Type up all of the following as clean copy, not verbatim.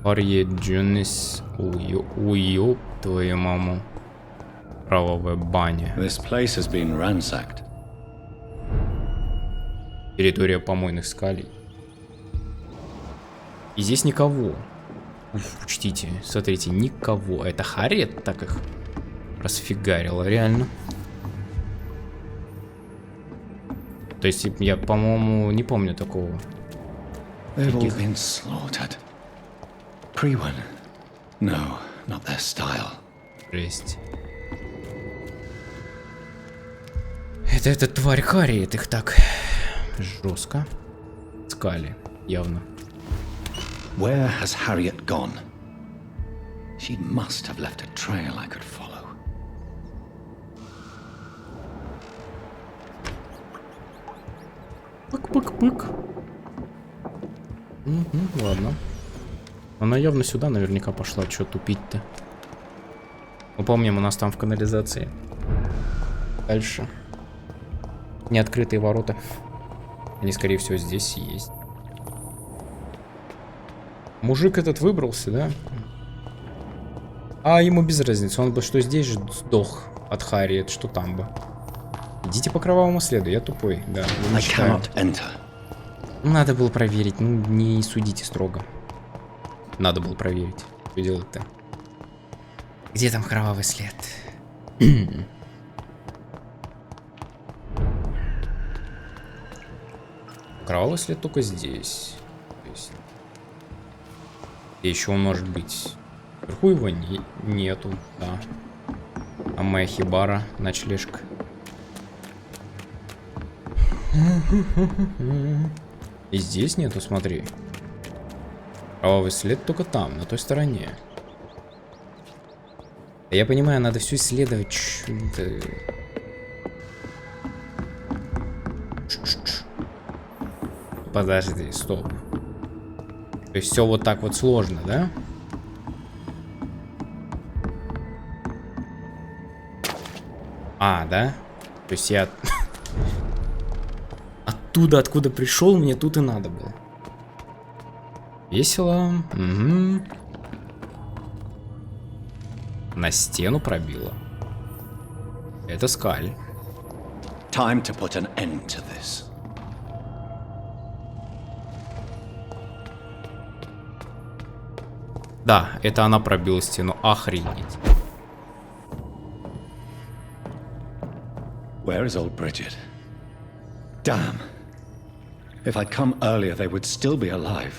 Харриет Джунис. Уёб твою маму. Кровавая баня. Территория помойных скалей. И здесь никого. Учтите, смотрите, никого. Это Харриет так их расфигарила, реально. То есть я, по-моему, не помню такого. Жесть. Это эта тварь Харриет их так жестко. Скали, явно. Where has Harriet gone? She must have left a trail I could follow. Пык-пык-пык. Ладно. Она явно сюда наверняка пошла. Чё тупить-то? Мы помним, у нас там в канализации. Дальше. Неоткрытые ворота. Они, скорее всего, здесь и есть. Мужик этот выбрался, да? А ему без разницы. Он бы что здесь же сдох от Харриет, что там бы. Идите по кровавому следу, я тупой, да. Надо было проверить, ну не судите строго. Надо было проверить. Что делать-то? Где там кровавый след? Кровавый след только здесь. То есть... И еще он может быть. Вверху его нету, да. А моя хибара, ночлежка. И здесь нету, смотри. Кровавый след только там, на той стороне. Я понимаю, надо все исследовать. Подожди, стоп. То есть все вот так вот сложно, да? А, да? То есть я... Оттуда, откуда пришел, мне тут и надо было. Весело. Угу. На стену пробило. Это скаль. Time to put an end to this. Да, это она пробила стену. Охренеть. Where is old Bridget? Damn. If I'd come earlier, they would still be alive.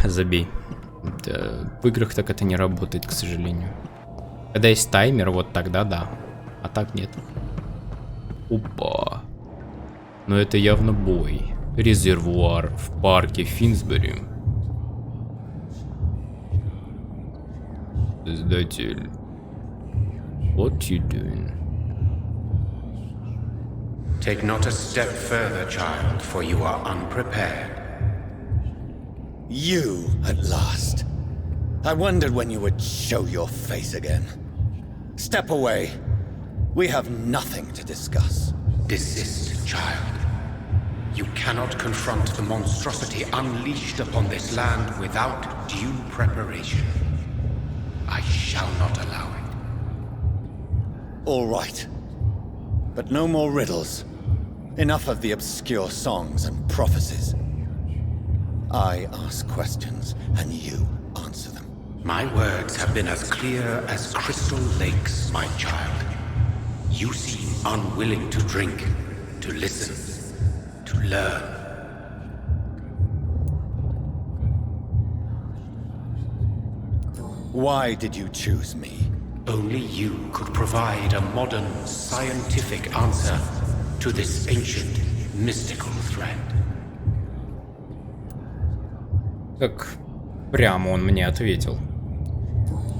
Забей. Да, в играх так это не работает, к сожалению. Когда есть таймер, вот тогда да. А так нет. Опа. Но это явно бой. Резервуар в парке Финсбери. Создатель. What you doing? Take not a step further, child, for you are unprepared. You, at last. I wondered when you would show your face again. Step away. We have nothing to discuss. Desist, child. You cannot confront the monstrosity unleashed upon this land without due preparation. I shall not allow it. All right. But no more riddles. Enough of the obscure songs and prophecies. I ask questions, and you answer them. My words have been as clear as crystal lakes, my child. You seem unwilling to drink, to listen, to learn. Why did you choose me? Only you could provide a modern, scientific answer to this ancient, mystical thread. Как прямо он мне ответил.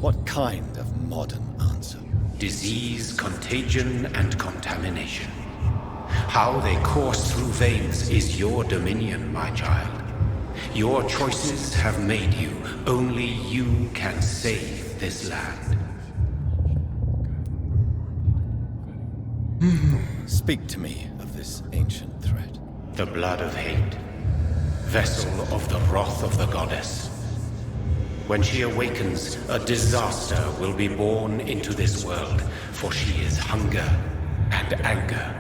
What kind of modern answer? Disease, contagion, and contamination. How they course through veins is your dominion, my child. Your choices have made you. Only you can save this land. Speak to me of this ancient threat. The blood of hate. Vessel of the wrath of the goddess. When she awakens, a disaster will be born into this world, for she is hunger and anger.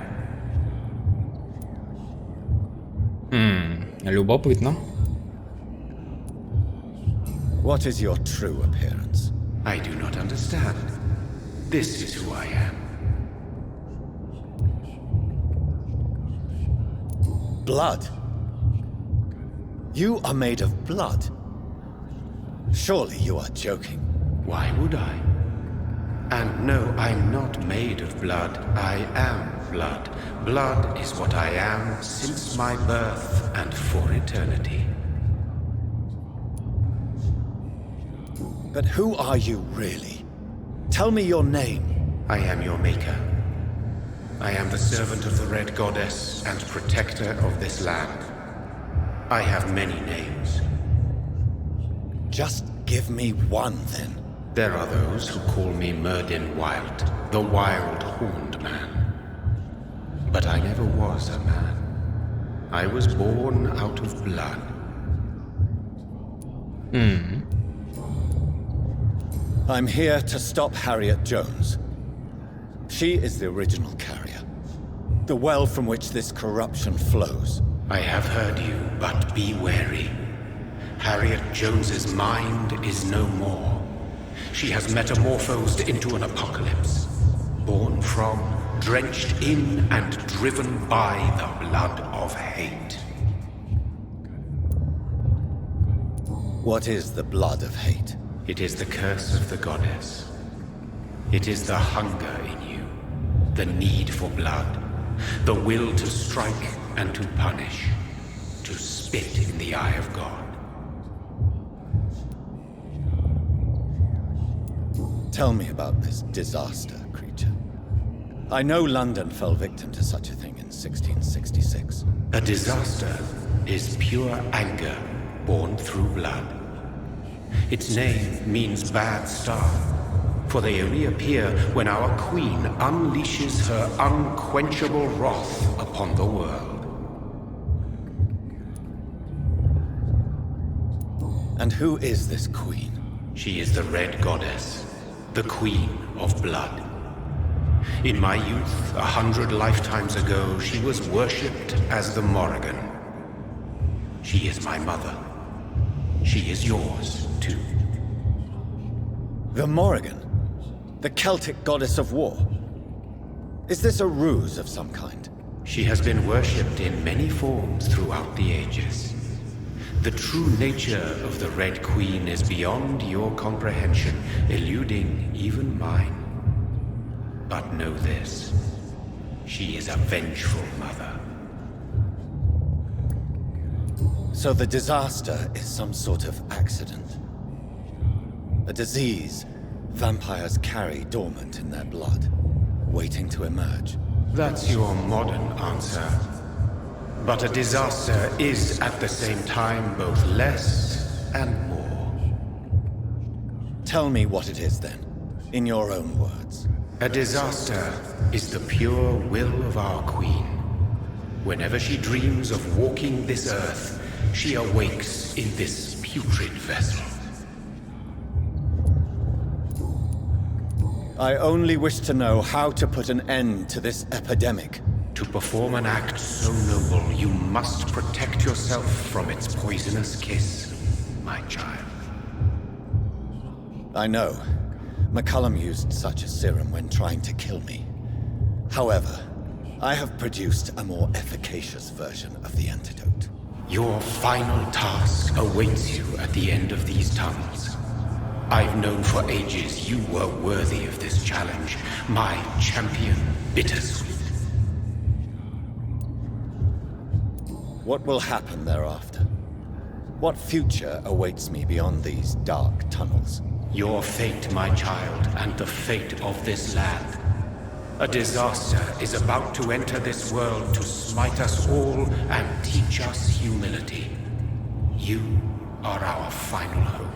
Любопытно. What is your true appearance? I do not understand. This is who I am. Blood? You are made of blood. Surely you are joking. Why would I? And no, I'm not made of blood. I am blood. Blood is what I am since my birth and for eternity. But who are you really? Tell me your name. I am your maker. I am the servant of the Red Goddess and protector of this land. I have many names. Just give me one, then. There are those who call me Myrddin Wild, the Wild Horned Man. But I never was a man. I was born out of blood. I'm here to stop Harriet Jones. She is the original carrier. The well from which this corruption flows. I have heard you, but be wary. Harriet Jones's mind is no more. She has metamorphosed into an apocalypse. Born from, drenched in, and driven by the blood of hate. What is the blood of hate? It is the curse of the goddess. It is the hunger in you, the need for blood, the will to strike and to punish, to spit in the eye of God. Tell me about this disaster, creature. I know London fell victim to such a thing in 1666. A disaster is pure anger born through blood. Its name means bad star, for they only appear when our queen unleashes her unquenchable wrath upon the world. And who is this queen? She is the Red Goddess, the Queen of Blood. In my youth, 100 lifetimes ago, she was worshipped as the Morrigan. She is my mother. She is yours, too. The Morrigan? The Celtic goddess of war? Is this a ruse of some kind? She has been worshipped in many forms throughout the ages. The true nature of the Red Queen is beyond your comprehension, eluding even mine. But know this, she is a vengeful mother. So the disaster is some sort of accident. A disease vampires carry dormant in their blood, waiting to emerge. That's your modern answer. But a disaster is at the same time both less and more. Tell me what it is then, in your own words. A disaster is the pure will of our queen. Whenever she dreams of walking this earth, she awakes in this putrid vessel. I only wish to know how to put an end to this epidemic. To perform an act so noble, you must protect yourself from its poisonous kiss, my child. I know. McCullum used such a serum when trying to kill me. However, I have produced a more efficacious version of the antidote. Your final task awaits you at the end of these tunnels. I've known for ages you were worthy of this challenge, my champion, Bittersweet. What will happen thereafter? What future awaits me beyond these dark tunnels? Your fate, my child, and the fate of this land. A disaster is about to enter this world to smite us all and teach us humility. You are our final hope.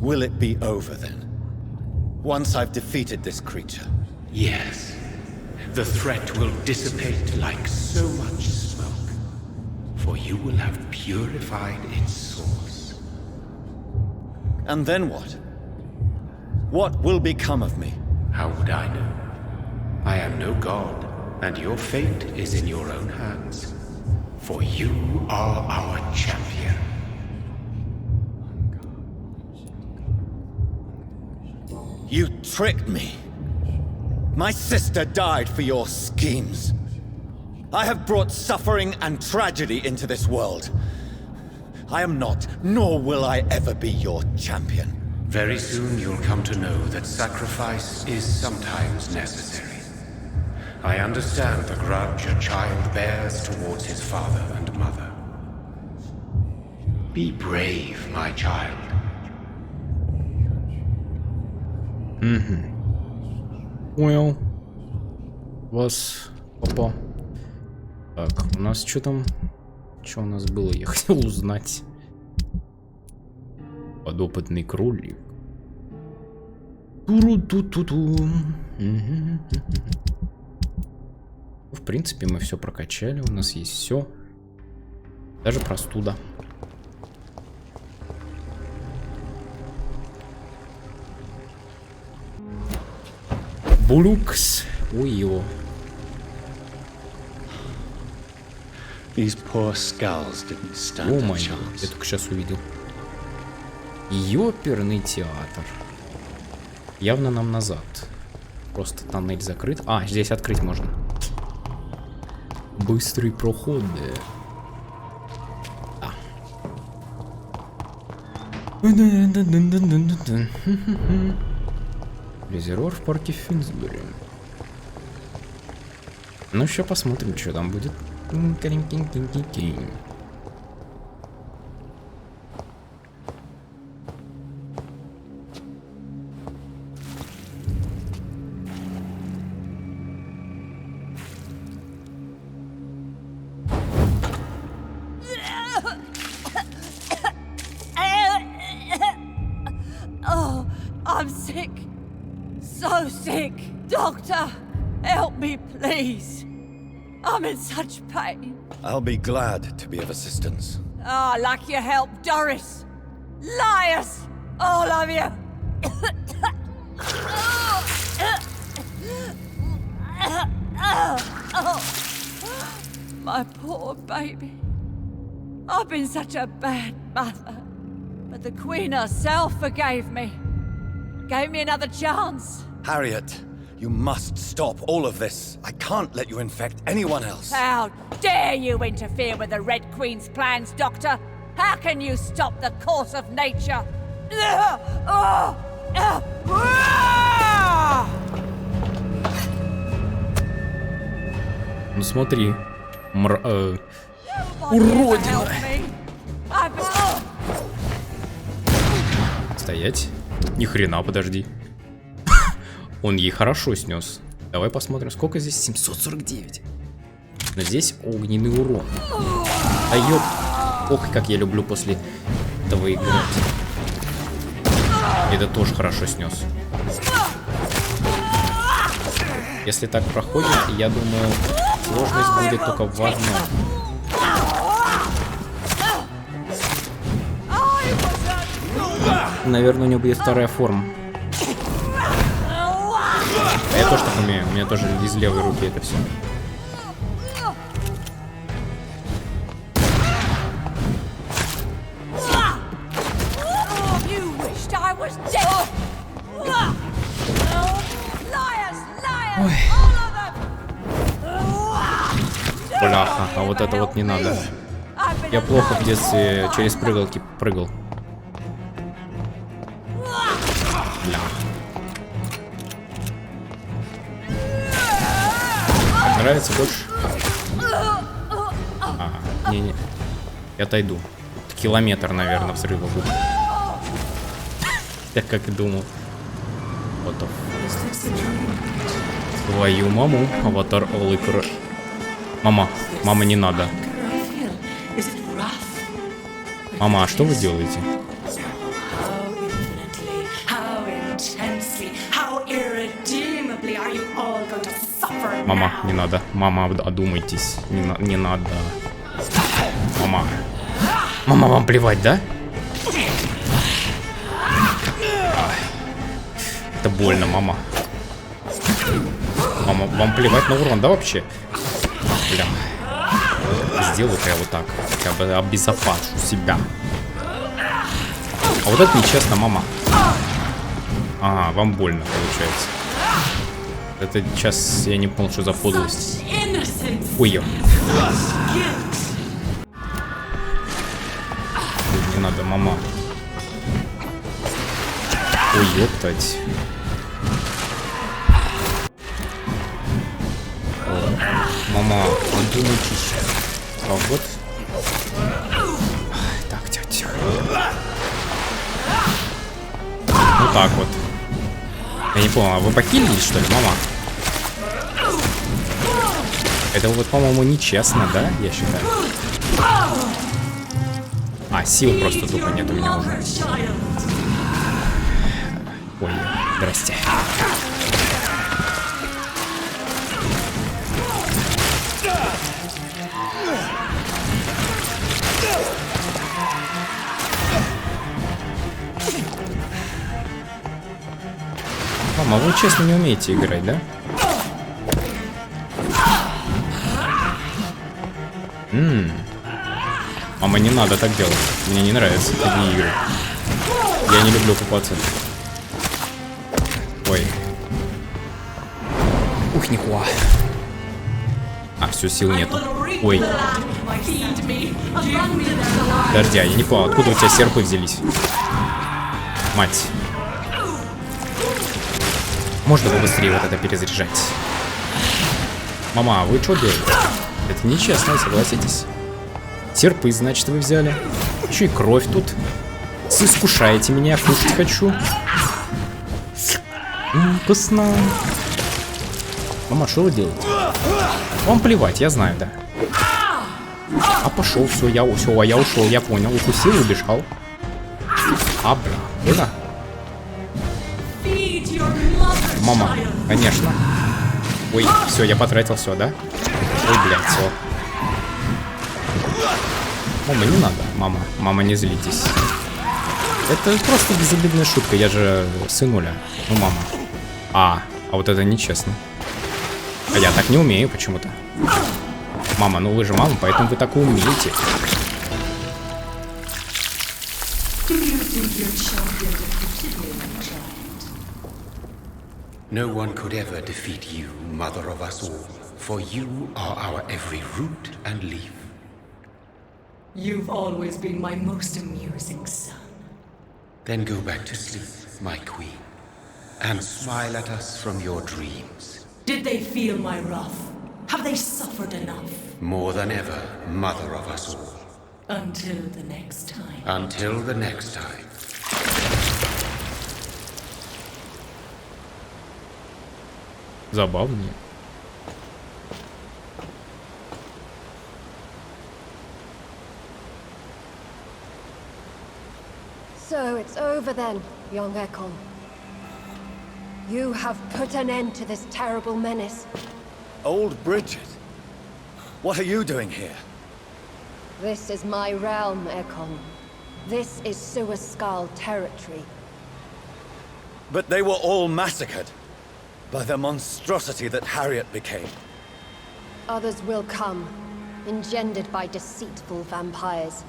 Will it be over then? Once I've defeated this creature? Yes. The threat will dissipate like so much smoke. for you will have purified its source. And then what? What will become of me? How would I know? I am no god, and your fate is in your own hands. For you are our champion. You tricked me. My sister died for your schemes. I have brought suffering and tragedy into this world. I am not, nor will I ever be your champion. Very soon you'll come to know that sacrifice is sometimes necessary. I understand the grudge a child bears towards his father and mother. Be brave, my child. Понял. Вас, папа. Так, у нас что там? Что у нас было? Я хотел узнать. Подопытный кролик. Туру-ту-ту-ту. В принципе, мы все прокачали. У нас есть все. Даже простуда. Булюкс. Ой-ё. These poor skulls didn't stand О a май, chance. я только сейчас увидел. Ёперный театр. Явно нам назад. Просто тоннель закрыт. А, здесь открыть можно. Быстрый проход. А. Резервуар в парке Финсбери. Ну, сейчас посмотрим, что там будет. Oh, I'm sick. So sick. Doctor, help me, please. I'm in such pain. I'll be glad to be of assistance. Ah, like your help, Doris. Liars! All of you! My poor baby. I've been such a bad mother. But the Queen herself forgave me. Gave me another chance. Harriet, you must stop all of this. I can't let you infect anyone else. How dare you interfere with the Red Queen's plans, Doctor? How can you stop the course of nature? Ну смотри. Уродина. Стоять. Ни хрена, подожди. Он ей хорошо снес. Давай посмотрим, сколько здесь. 749. Но здесь огненный урон. А ёп. Ох, как я люблю после этого играть. Это тоже хорошо снес. Если так проходит, я думаю, сложность будет только в одном. Наверное, у него будет вторая форма. А я тоже так умею. У меня тоже из левой руки это все. Бляха, а вот это вот не надо. Я плохо в детстве через прыгалки прыгал. Бля. Нравится больше? А, не-не. Я отойду. Километр, наверное, взрыва будет. Я как и думал. Вот он. Твою маму, Аватар Алой. Мама, мама, не надо. Мама, а что вы делаете? Мама, не надо. Мама, одумайтесь. Не надо. Мама. Мама, вам плевать, да? Это больно, мама. Мама, вам плевать на урон, да, вообще? Бля. Сделаю-ка я вот так. Хотя бы обезопашу себя. А вот это нечестно, мама. Ага, вам больно, получается. Это сейчас я не понял, что за подлость. Ой, ё. Не надо, мама. Ой, ёптать. Мама, подумайтесь. А вот. Так, тетя. Ну так вот. Я не понял, а вы покинулись, что ли, мама? Это вот, по-моему, нечестно, да, я считаю. А, сил просто тупо нет у меня уже. Ой, здрасте. Мама, вы честно не умеете играть, да? Мама, не надо так делать. Мне не нравятся такие игры. Я не люблю купаться. Ой. Ух, нихуя. А, все, сил нету. Ой. Подожди, я не понял, откуда у тебя серпы взялись? Мать. Можно побыстрее вот это перезаряжать. Мама, а вы что делаете? Это нечестно, согласитесь. Серпы, значит, вы взяли. Еще и кровь тут. Искушаете меня, кушать хочу. Вкусно. Мама, что вы делаете? Вам плевать, я знаю, да. А пошел, все, я ушел, я понял. Укусил, убежал. А, бля, да. Мама, конечно. Ой, все, я потратил все, да? Ой, блядь, все. Мама, не надо, мама, не злитесь. Это просто безобидная шутка, я же сынуля. Ну, мама. А вот это нечестно. А я так не умею почему-то. Мама, ну вы же мама, поэтому вы так и умеете. No one could ever defeat you, mother of us all, for you are our every root and leaf. You've always been my most amusing son. Then go back to sleep, my queen, and smile at us from your dreams. Did they feel my wrath? Have they suffered enough? More than ever, mother of us all. Until the next time. Until the next time. Забавнее. So it's over then, young Ekon. You have put an end to this terrible menace. Old Bridget? What are you doing here? This is my realm, Ekon. This is Suaskal territory. But they were all massacred by the monstrosity that Harriet became. Others will come, engendered by deceitful vampires.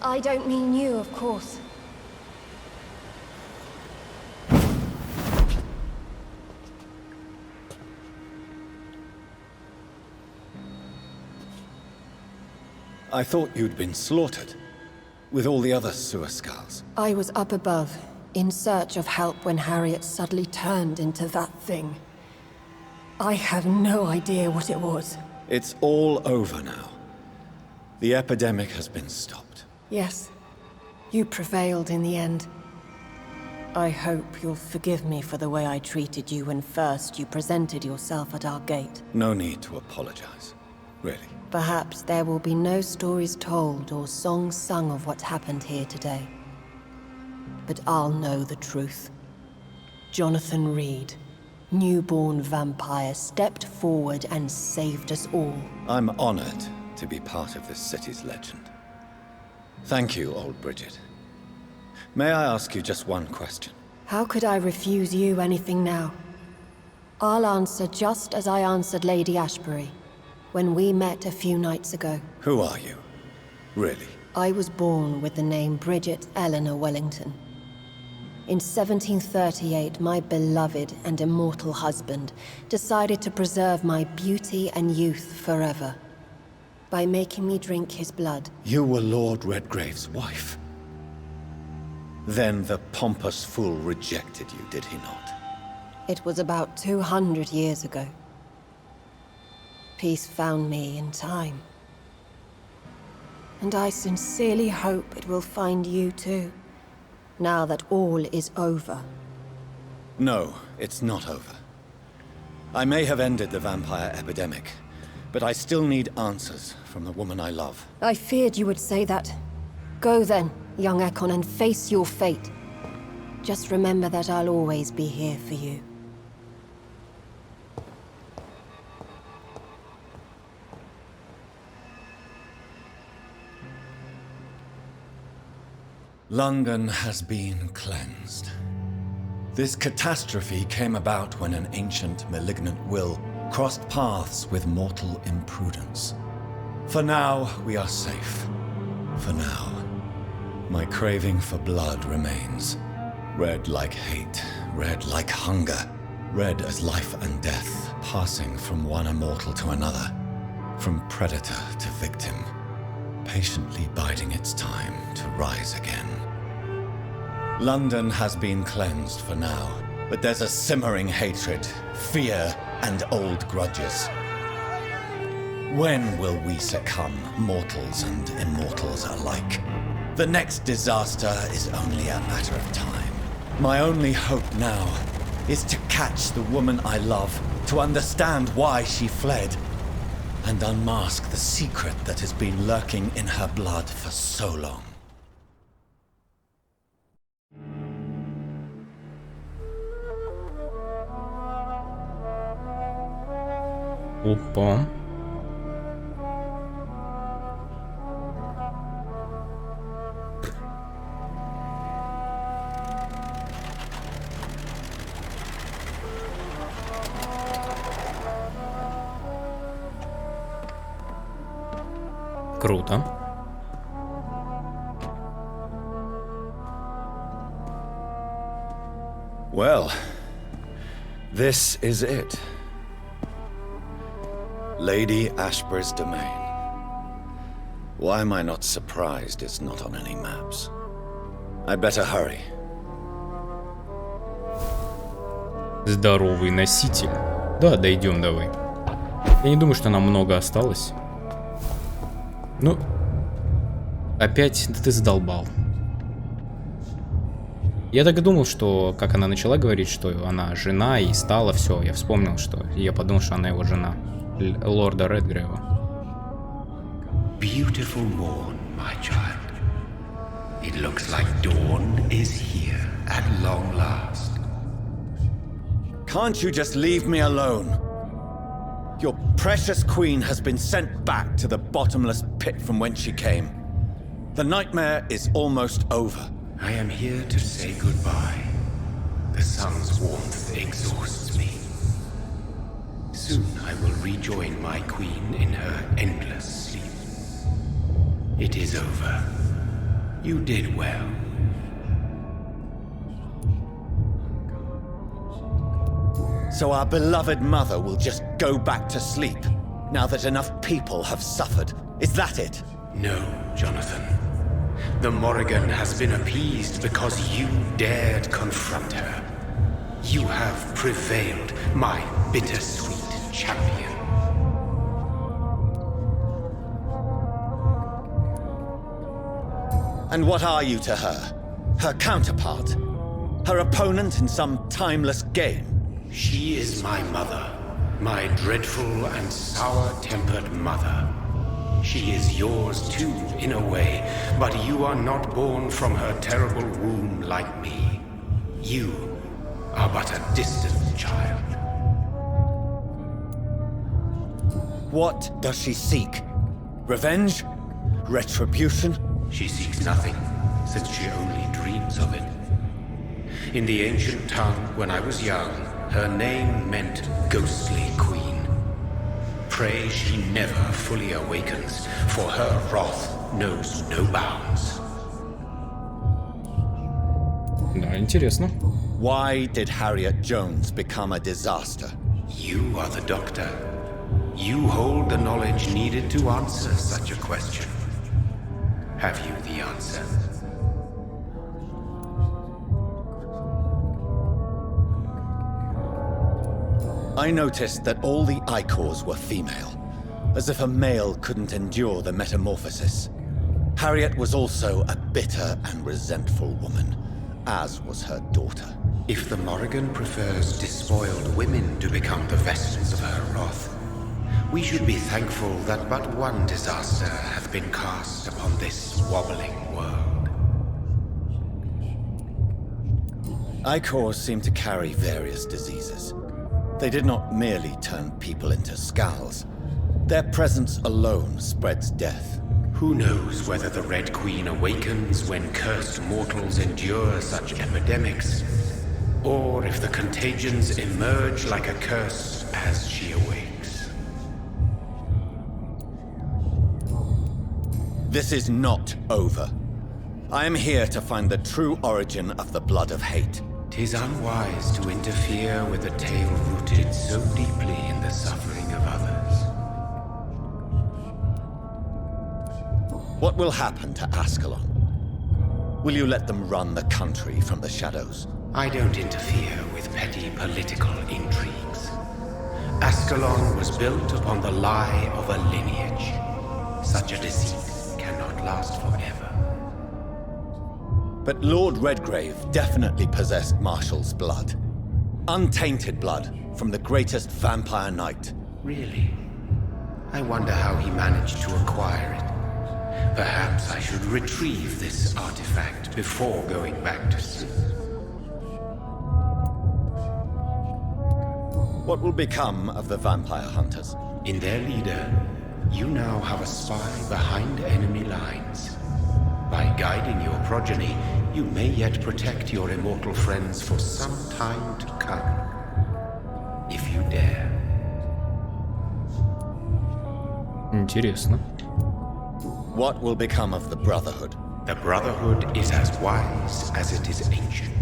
I don't mean you, of course. I thought you'd been slaughtered, with all the other Suaskals. I was up above, in search of help when Harriet suddenly turned into that thing. I have no idea what it was. It's all over now. The epidemic has been stopped. Yes, you prevailed in the end. I hope you'll forgive me for the way I treated you when first you presented yourself at our gate. No need to apologize, really. Perhaps there will be no stories told or songs sung of what happened here today. But I'll know the truth. Jonathan Reed, newborn vampire, stepped forward and saved us all. I'm honored to be part of this city's legend. Thank you, old Bridget. May I ask you just one question? How could I refuse you anything now? I'll answer just as I answered Lady Ashbury when we met a few nights ago. Who are you? Really? I was born with the name Bridget Eleanor Wellington. In 1738, my beloved and immortal husband decided to preserve my beauty and youth forever by making me drink his blood. You were Lord Redgrave's wife. Then the pompous fool rejected you, did he not? It was about 200 years ago. Peace found me in time. And I sincerely hope it will find you too, now that all is over. No, it's not over. I may have ended the vampire epidemic, but I still need answers from the woman I love. I feared you would say that. Go then, young Ekon, and face your fate. Just remember that I'll always be here for you. London has been cleansed. This catastrophe came about when an ancient, malignant will crossed paths with mortal imprudence. For now, we are safe. For now. My craving for blood remains. Red like hate, red like hunger. Red as life and death, passing from one immortal to another. From predator to victim. Patiently biding its time to rise again. London has been cleansed for now, but there's a simmering hatred, fear, and old grudges. When will we succumb, mortals and immortals alike? The next disaster is only a matter of time. My only hope now is to catch the woman I love, to understand why she fled, and unmask the secret that has been lurking in her blood for so long. Опа. Круто. Well, this is it. Lady Ashbury's domain. Why am I not surprised it's not on any maps? I'd better hurry. Здоровый носитель. Да, дойдем давай. Я не думаю, что нам много осталось. Ну, опять, да ты задолбал. Я так и думал, что, как она начала говорить, что она жена и стала, все, я вспомнил, что я подумал, что она его жена, лорда Редгрейва. Beautiful morn, my child. It looks like dawn is here at long last. Can't you just leave me alone? Your precious queen has been sent back to the bottomless pit from whence she came. The nightmare is almost over. I am here to say goodbye. The sun's warmth exhausts me. Soon I will rejoin my queen in her endless sleep. It is over. You did well. So our beloved mother will just go back to sleep, now that enough people have suffered. Is that it? No, Jonathan. The Morrigan has been appeased because you dared confront her. You have prevailed, my bittersweet champion. And what are you to her? Her counterpart? Her opponent in some timeless game? She is my mother, my dreadful and sour-tempered mother. She is yours too, in a way, but you are not born from her terrible womb like me. You are but a distant child. What does she seek? Revenge? Retribution? She seeks nothing, since she only dreams of it. In the ancient tongue, when I was young, her name meant ghostly queen. Pray she never fully awakens, for her wrath knows no bounds. Да, интересно. Why did Harriet Jones become a disaster? You are the doctor. You hold the knowledge needed to answer such a question. Have you the answer? I noticed that all the Icors were female, as if a male couldn't endure the metamorphosis. Harriet was also a bitter and resentful woman, as was her daughter. If the Morrigan prefers despoiled women to become the vessels of her wrath, we should be thankful that but one disaster hath been cast upon this wobbling world. Icors seem to carry various diseases. They did not merely turn people into skulls. Their presence alone spreads death. Who knows whether the Red Queen awakens when cursed mortals endure such epidemics, or if the contagions emerge like a curse as she awakes. This is not over. I am here to find the true origin of the blood of hate. 'Tis unwise to interfere with a tale rooted so deeply in the suffering of others. What will happen to Ascalon? Will you let them run the country from the shadows? I don't interfere with petty political intrigues. Ascalon was built upon the lie of a lineage. Such a deceit cannot last forever. But Lord Redgrave definitely possessed Marshall's blood. Untainted blood from the greatest vampire knight. Really? I wonder how he managed to acquire it. Perhaps I should retrieve this artifact before going back to sleep. What will become of the vampire hunters? In their leader, you now have a spy behind enemy lines. By guiding your progeny, you may yet protect your immortal friends for some time to come. If you dare. Интересно. What will become of the Brotherhood? The Brotherhood is as wise as it is ancient.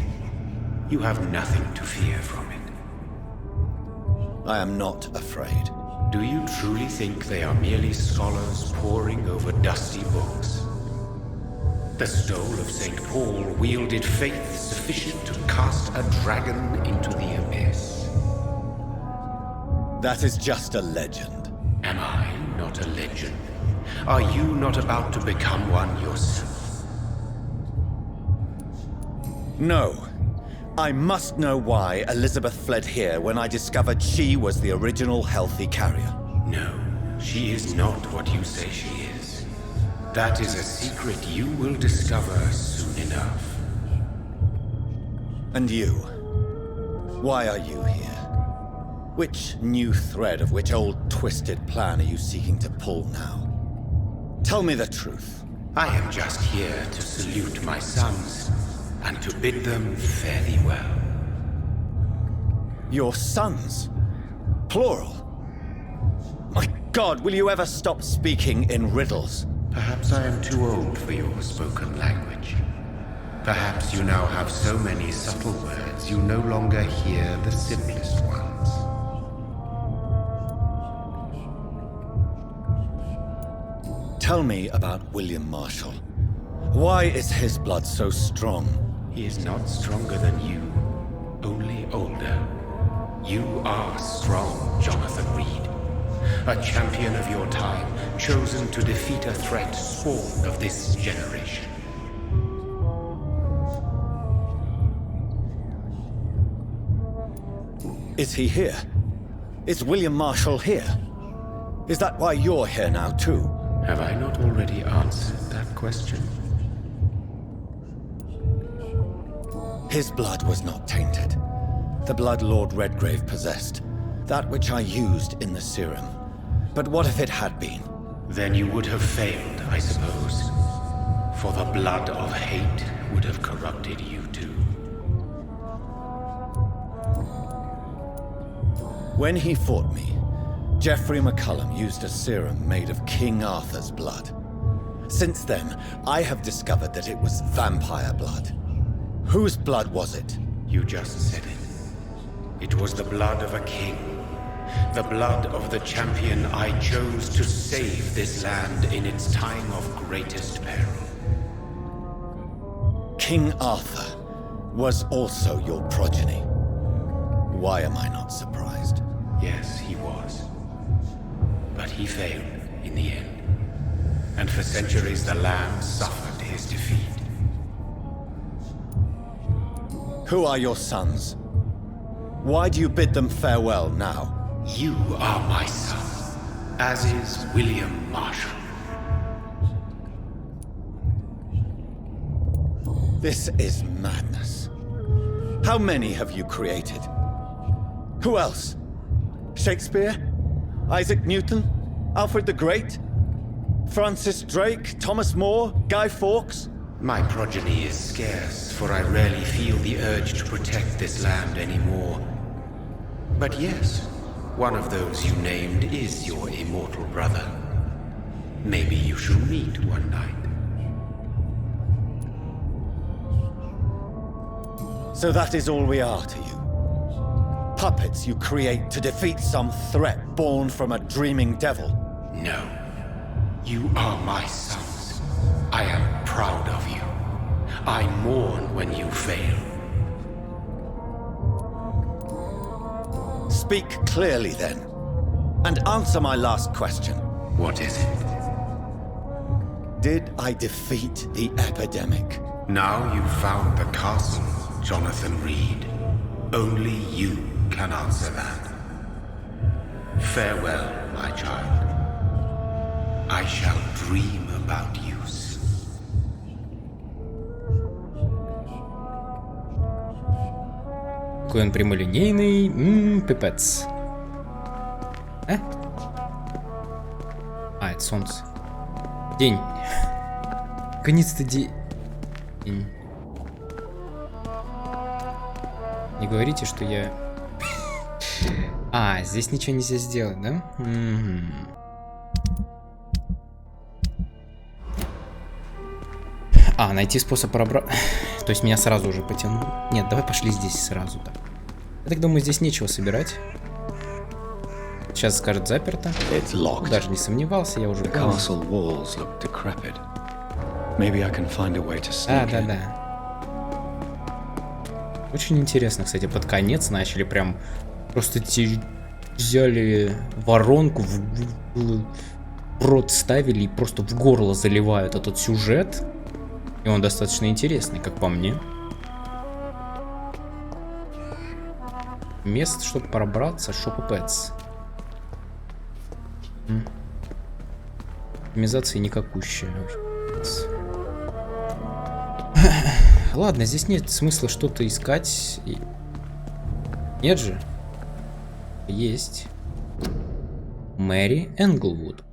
You have nothing to fear from it. I am not afraid. Do you truly think they are merely scholars poring over dusty books? The stole of St. Paul wielded faith sufficient to cast a dragon into the abyss. That is just a legend. Am I not a legend? Are you not about to become one yourself? No. I must know why Elizabeth fled here when I discovered she was the original healthy carrier. No, she is not what you say she is. That is a secret you will discover soon enough. And you? Why are you here? Which new thread of which old twisted plan are you seeking to pull now? Tell me the truth. I am just here to salute my sons and to bid them fare thee well. Your sons? Plural? My God, will you ever stop speaking in riddles? Perhaps I am too old for your spoken language. Perhaps you now have so many subtle words you no longer hear the simplest ones. Tell me about William Marshall. Why is his blood so strong? He is not stronger than you, only older. You are strong, Jonathan Reed. A champion of your time, chosen to defeat a threat spawned of this generation. Is he here? Is William Marshall here? Is that why you're here now, too? Have I not already answered that question? His blood was not tainted. The blood Lord Redgrave possessed. That which I used in the serum. But what if it had been? Then you would have failed, I suppose. For the blood of hate would have corrupted you too. When he fought me, Geoffrey McCullum used a serum made of King Arthur's blood. Since then, I have discovered that it was vampire blood. Whose blood was it? You just said it. It was the blood of a king. The blood of the champion I chose to save this land in its time of greatest peril. King Arthur was also your progeny. Why am I not surprised? Yes, he was. But he failed in the end. And for centuries the land suffered his defeat. Who are your sons? Why do you bid them farewell now? You are my son, as is William Marshall. This is madness. How many have you created? Who else? Shakespeare? Isaac Newton? Alfred the Great? Francis Drake? Thomas More? Guy Fawkes? My progeny is scarce, for I rarely feel the urge to protect this land anymore. But yes, one of those you named is your immortal brother. Maybe you shall meet one night. So that is all we are to you? Puppets you create to defeat some threat born from a dreaming devil? No. You are my sons. I am proud of you. I mourn when you fail. Speak clearly then, and answer my last question. What is it? Did I defeat the epidemic? Now you've found the castle, Jonathan Reed. Only you can answer that. Farewell, my child. I shall dream about you soon. Какой он прямолинейный, пипец. Это солнце. День. Наконец-то день. Не говорите, что я... здесь ничего нельзя сделать, да? Найти способ пробраться. То есть меня сразу уже потянул. Нет, давай пошли здесь сразу так. Я так думаю, здесь нечего собирать. Сейчас скажет заперто. Даже не сомневался, я уже понял. Да. Очень интересно, кстати, под конец начали прям просто взяли воронку, в рот ставили и просто в горло заливают этот сюжет. И он достаточно интересный, как по мне. Место, чтобы пробраться, шоппец. Оптимизация никакущая. Ладно, здесь нет смысла что-то искать. Нет же? Есть. Мэри Энглвуд,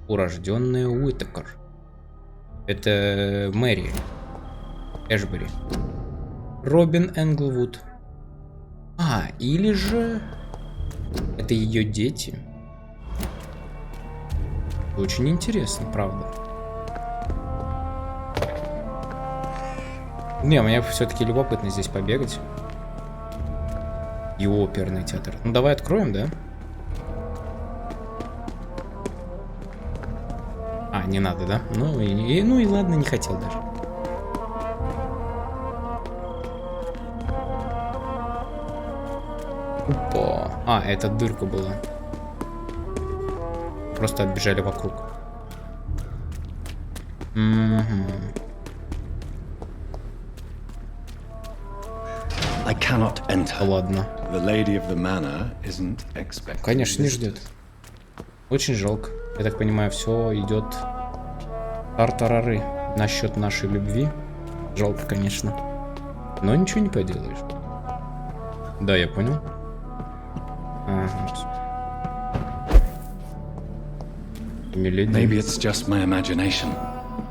урожденная Уитакер. Это Мэри Эшбери. Робин Энглвуд. Или же это ее дети. Очень интересно, правда. Не, мне все-таки любопытно здесь побегать. И оперный театр. Ну давай откроем, да? Не надо, да? Ну и ладно, не хотел даже. Опа. Это дырка была. Просто отбежали вокруг. Ладно. Конечно, не ждет. Очень жалко. Я так понимаю, все идет тартарары насчет нашей любви. Жалко, конечно. Но ничего не поделаешь. Да, я понял.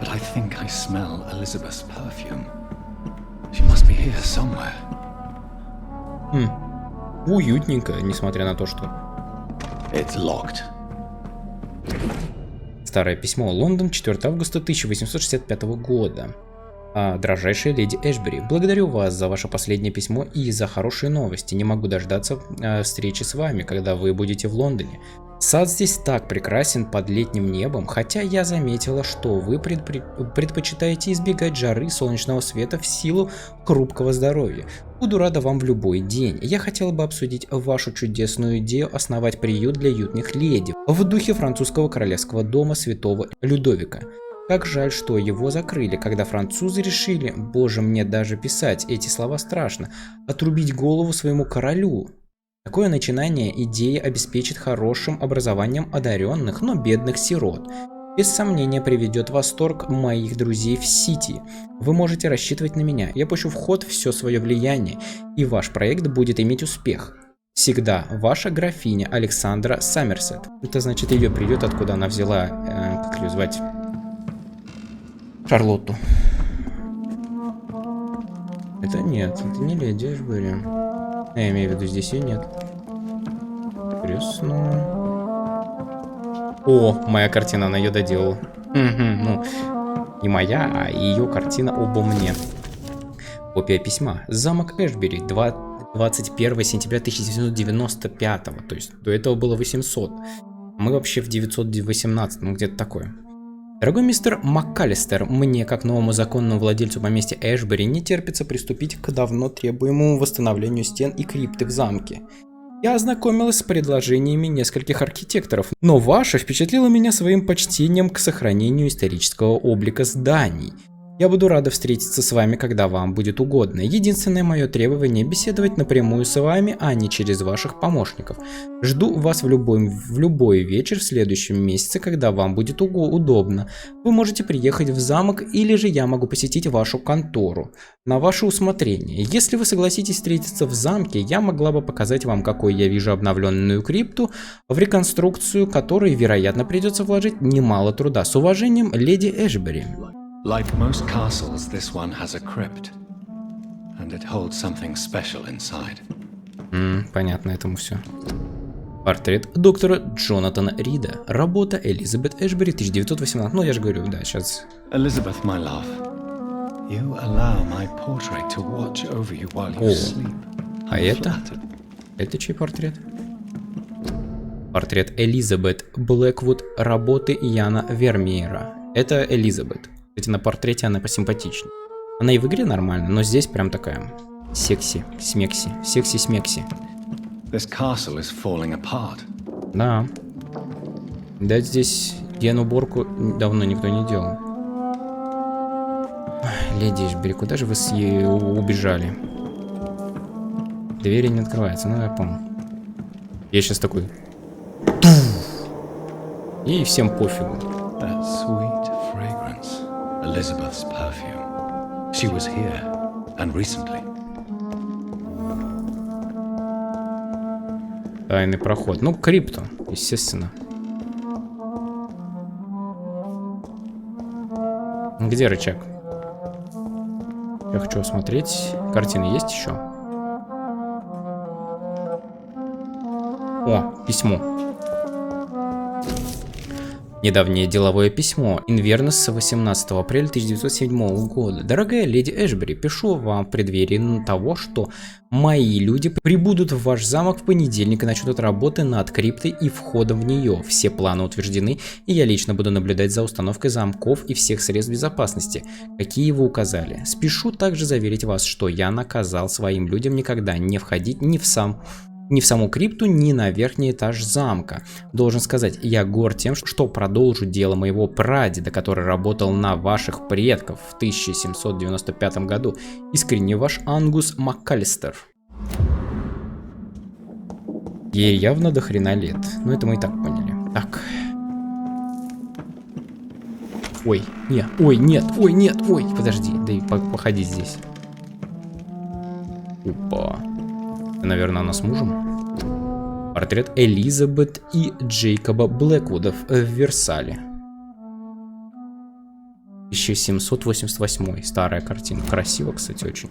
But I think I smell Elizabeth's perfume. She must be here somewhere. Уютненько, несмотря на то, что... It's locked. Старое письмо. Лондон, 4 августа 1865 года. Дорожайшая леди Эшбери, благодарю вас за ваше последнее письмо и за хорошие новости. Не могу дождаться встречи с вами, когда вы будете в Лондоне. Сад здесь так прекрасен под летним небом, хотя я заметила, что вы предпочитаете избегать жары и солнечного света в силу хрупкого здоровья. Буду рада вам в любой день. Я хотела бы обсудить вашу чудесную идею основать приют для уютных леди в духе французского королевского дома святого Людовика. Как жаль, что его закрыли, когда французы решили, боже, мне даже писать эти слова страшно, отрубить голову своему королю. Такое начинание идеи обеспечит хорошим образованием одаренных, но бедных сирот. Без сомнения приведет в восторг моих друзей в Сити. Вы можете рассчитывать на меня. Я пущу в ход все свое влияние, и ваш проект будет иметь успех. Всегда ваша графиня Александра Саммерсет. Это значит, ее придет, откуда она взяла, как ее звать, Шарлотту. Это нет, это не леди Эшбери. Я имею в виду, здесь ее нет. Интересно. О, моя картина, она ее доделала. Ну, не моя, а ее картина обо мне. Копия письма. Замок Эшбери, 21 сентября 1995. То есть до этого было 800. Мы вообще в 918, ну где-то такое. Дорогой мистер МакКаллистер, мне, как новому законному владельцу поместья Эшбери, не терпится приступить к давно требуемому восстановлению стен и крипты в замке. Я ознакомилась с предложениями нескольких архитекторов, но ваше впечатлило меня своим почтением к сохранению исторического облика зданий. Я буду рада встретиться с вами, когда вам будет угодно. Единственное мое требование – беседовать напрямую с вами, а не через ваших помощников. Жду вас в любой вечер в следующем месяце, когда вам будет удобно. Вы можете приехать в замок, или же я могу посетить вашу контору. На ваше усмотрение. Если вы согласитесь встретиться в замке, я могла бы показать вам, какой я вижу обновленную крипту, в реконструкцию которой, вероятно, придется вложить немало труда. С уважением, леди Эшбери. Like most castles, this one has a crypt, and it holds something special inside. Понятно этому все. Портрет доктора Джонатана Рида. Работа Элизабет Эшбери, 1918. Ну, я же говорю, да, сейчас. Elizabeth, my love, you allow my portrait to watch over you while you sleep. А это? Это чей портрет? Портрет Элизабет Блэквуд, работы Яна Вермеера. Это Элизабет. Кстати, на портрете она посимпатичнее. Она и в игре нормально, но здесь прям такая секси-смекси, секси-смекси. Да. Да, здесь генуборку давно никто не делал. Леди Эшбери, куда же вы убежали? Двери не открываются, ну я помню. Я сейчас такой... И всем пофигу. Elizabeth's perfume. She was here, and recently. Тайный проход. Ну, крипту, естественно. Где рычаг? Я хочу осмотреть. Картины есть еще? О, письмо. Недавнее деловое письмо. Инвернес, 18 апреля 1907 года. Дорогая леди Эшбери, пишу вам в преддверии того, что мои люди прибудут в ваш замок в понедельник и начнут работы над криптой и входом в нее. Все планы утверждены, и я лично буду наблюдать за установкой замков и всех средств безопасности, какие вы указали. Спешу также заверить вас, что я наказал своим людям никогда не входить ни в саму крипту, ни на верхний этаж замка. Должен сказать, я горд тем, что продолжу дело моего прадеда, который работал на ваших предков в 1795 году. Искренне ваш Ангус МакКаллистер. Ей явно до хрена лет. Но это мы и так поняли. Так. Ой, нет, ой, нет, ой, нет, ой. Подожди, да и походи здесь. Опа. Наверное, она с мужем. Портрет Элизабет и Джейкоба Блэквудов в Версале. 1788. Старая картина. Красиво, кстати, очень.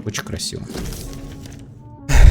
Очень красиво.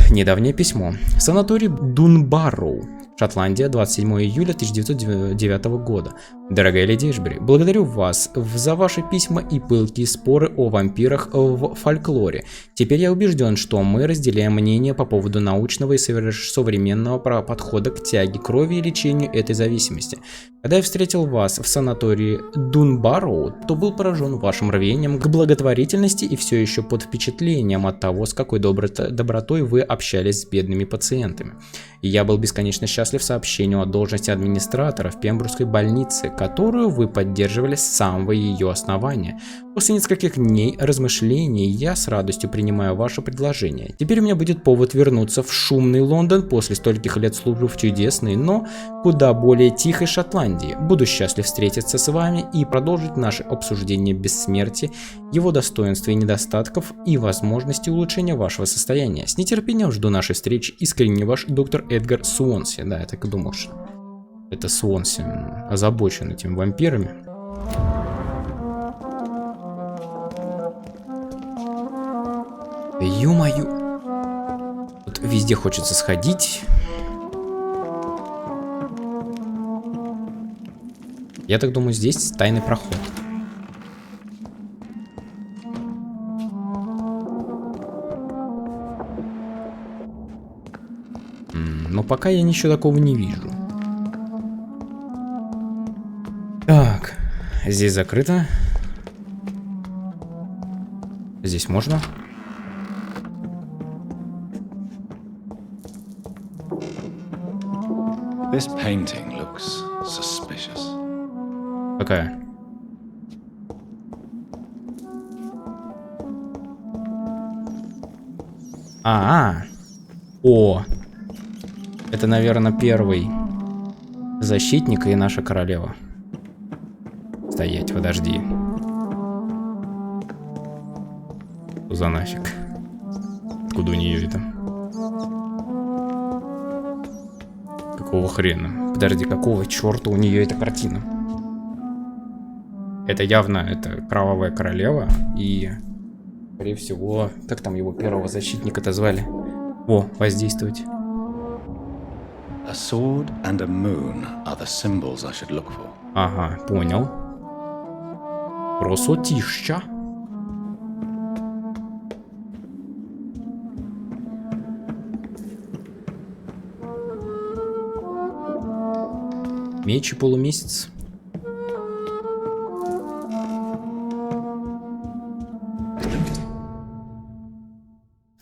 Недавнее письмо. Санаторий Дунбарроу, Шотландия, 27 июля 1909 года. Дорогая леди Эшбери, благодарю вас за ваши письма и пылкие споры о вампирах в фольклоре. Теперь я убежден, что мы разделяем мнение по поводу научного и современного подхода к тяге крови и лечению этой зависимости. Когда я встретил вас в санатории Дунбарроу, то был поражен вашим рвением к благотворительности и все еще под впечатлением от того, с какой добротой вы общались с бедными пациентами. И я был бесконечно счастлив сообщению о должности администратора в Пембрукской больнице, которую вы поддерживали с самого ее основания. После нескольких дней размышлений я с радостью принимаю ваше предложение. Теперь у меня будет повод вернуться в шумный Лондон после стольких лет службы в чудесной, но куда более тихой Шотландии. Буду счастлив встретиться с вами и продолжить наше обсуждение бессмертия, его достоинств и недостатков и возможности улучшения вашего состояния. С нетерпением жду нашей встречи. Искренне ваш доктор Эдгар Суонси. Да, я так и думал, что это Суонси озабочен этими вампирами. Ё-моё. Тут везде хочется сходить. Я так думаю, здесь тайный проход. Но пока я ничего такого не вижу. Так, здесь закрыто. Здесь можно? This painting looks suspicious. Какая? О! Это, наверное, первый защитник и наша королева. Стоять, подожди. Что за нафиг? Откуда у нее это? Какого хрена? Подожди, какого черта у нее эта картина? Это явно, это кровавая королева. И, скорее всего, как там его первого защитника-то звали? О, воздействовать. A sword and a moon are the symbols I should look for. Ага, понял. Красотища. Меч и полумесяц.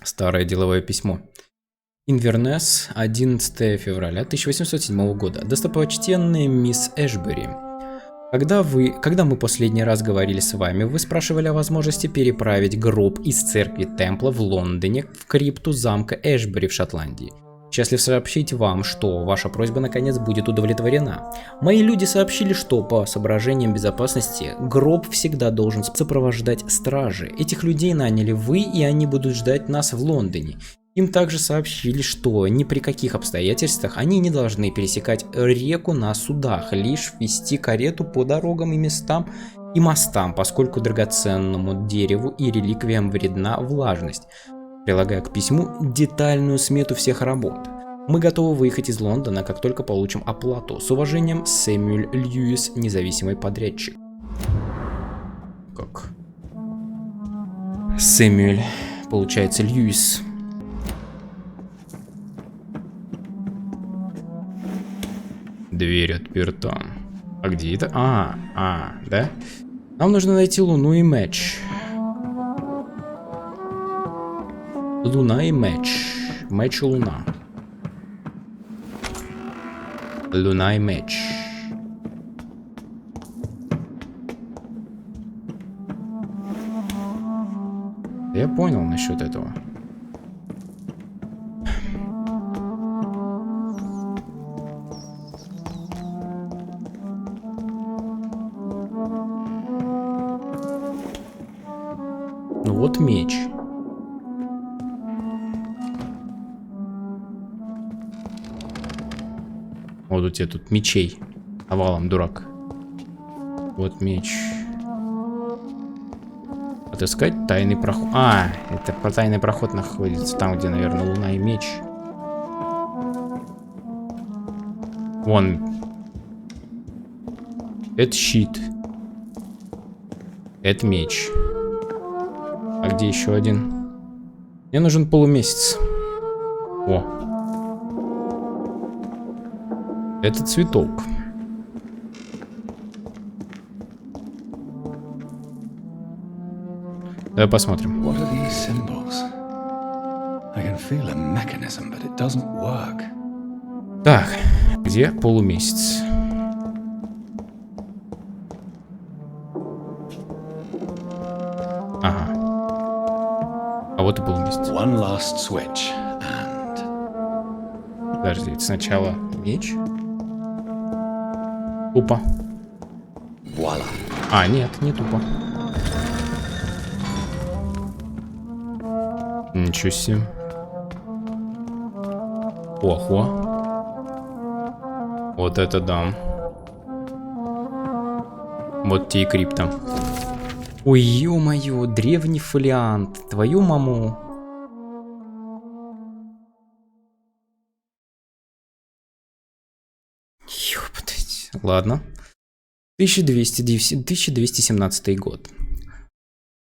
Старое деловое письмо. Инвернес, 11 февраля 1807 года. Достопочтенная мисс Эшбери. Когда мы последний раз говорили с вами, вы спрашивали о возможности переправить гроб из церкви Темпла в Лондоне в крипту замка Эшбери в Шотландии. Счастлив сообщить вам, что ваша просьба наконец будет удовлетворена. Мои люди сообщили, что по соображениям безопасности гроб всегда должен сопровождать стражи. Этих людей наняли вы, и они будут ждать нас в Лондоне. Им также сообщили, что ни при каких обстоятельствах они не должны пересекать реку на судах, лишь вести карету по дорогам и местам и мостам, поскольку драгоценному дереву и реликвиям вредна влажность. Прилагая к письму детальную смету всех работ. Мы готовы выехать из Лондона, как только получим оплату. С уважением, Сэмюэль Льюис, независимый подрядчик. Как? Сэмюэль, получается, Льюис. Дверь отперта. А где это? Да? Нам нужно найти Луну и меч. Луна и меч. Меч и луна. Луна и меч. Я понял насчет этого. Ну вот меч. Вот у тебя тут мечей навалом, дурак. Вот меч. Отыскать тайный проход. А, это по тайный проход находится там, где, наверное, луна и меч. Вон. Это щит. Это меч. А где еще один? Мне нужен полумесяц. О. Это цветок. Давай посмотрим. What are these symbols? I can feel a mechanism, but it doesn't work. Так, где полумесяц? Ага. А вот и полумесяц. One last switch and... Подожди, это сначала меч? Тупо. Voila. А, нет, не тупо. Ничего себе. Охо. Вот это да. Вот те и крипта. Ой, ё-моё, древний фолиант. Твою маму. Ёптать. Ладно. 1217 год.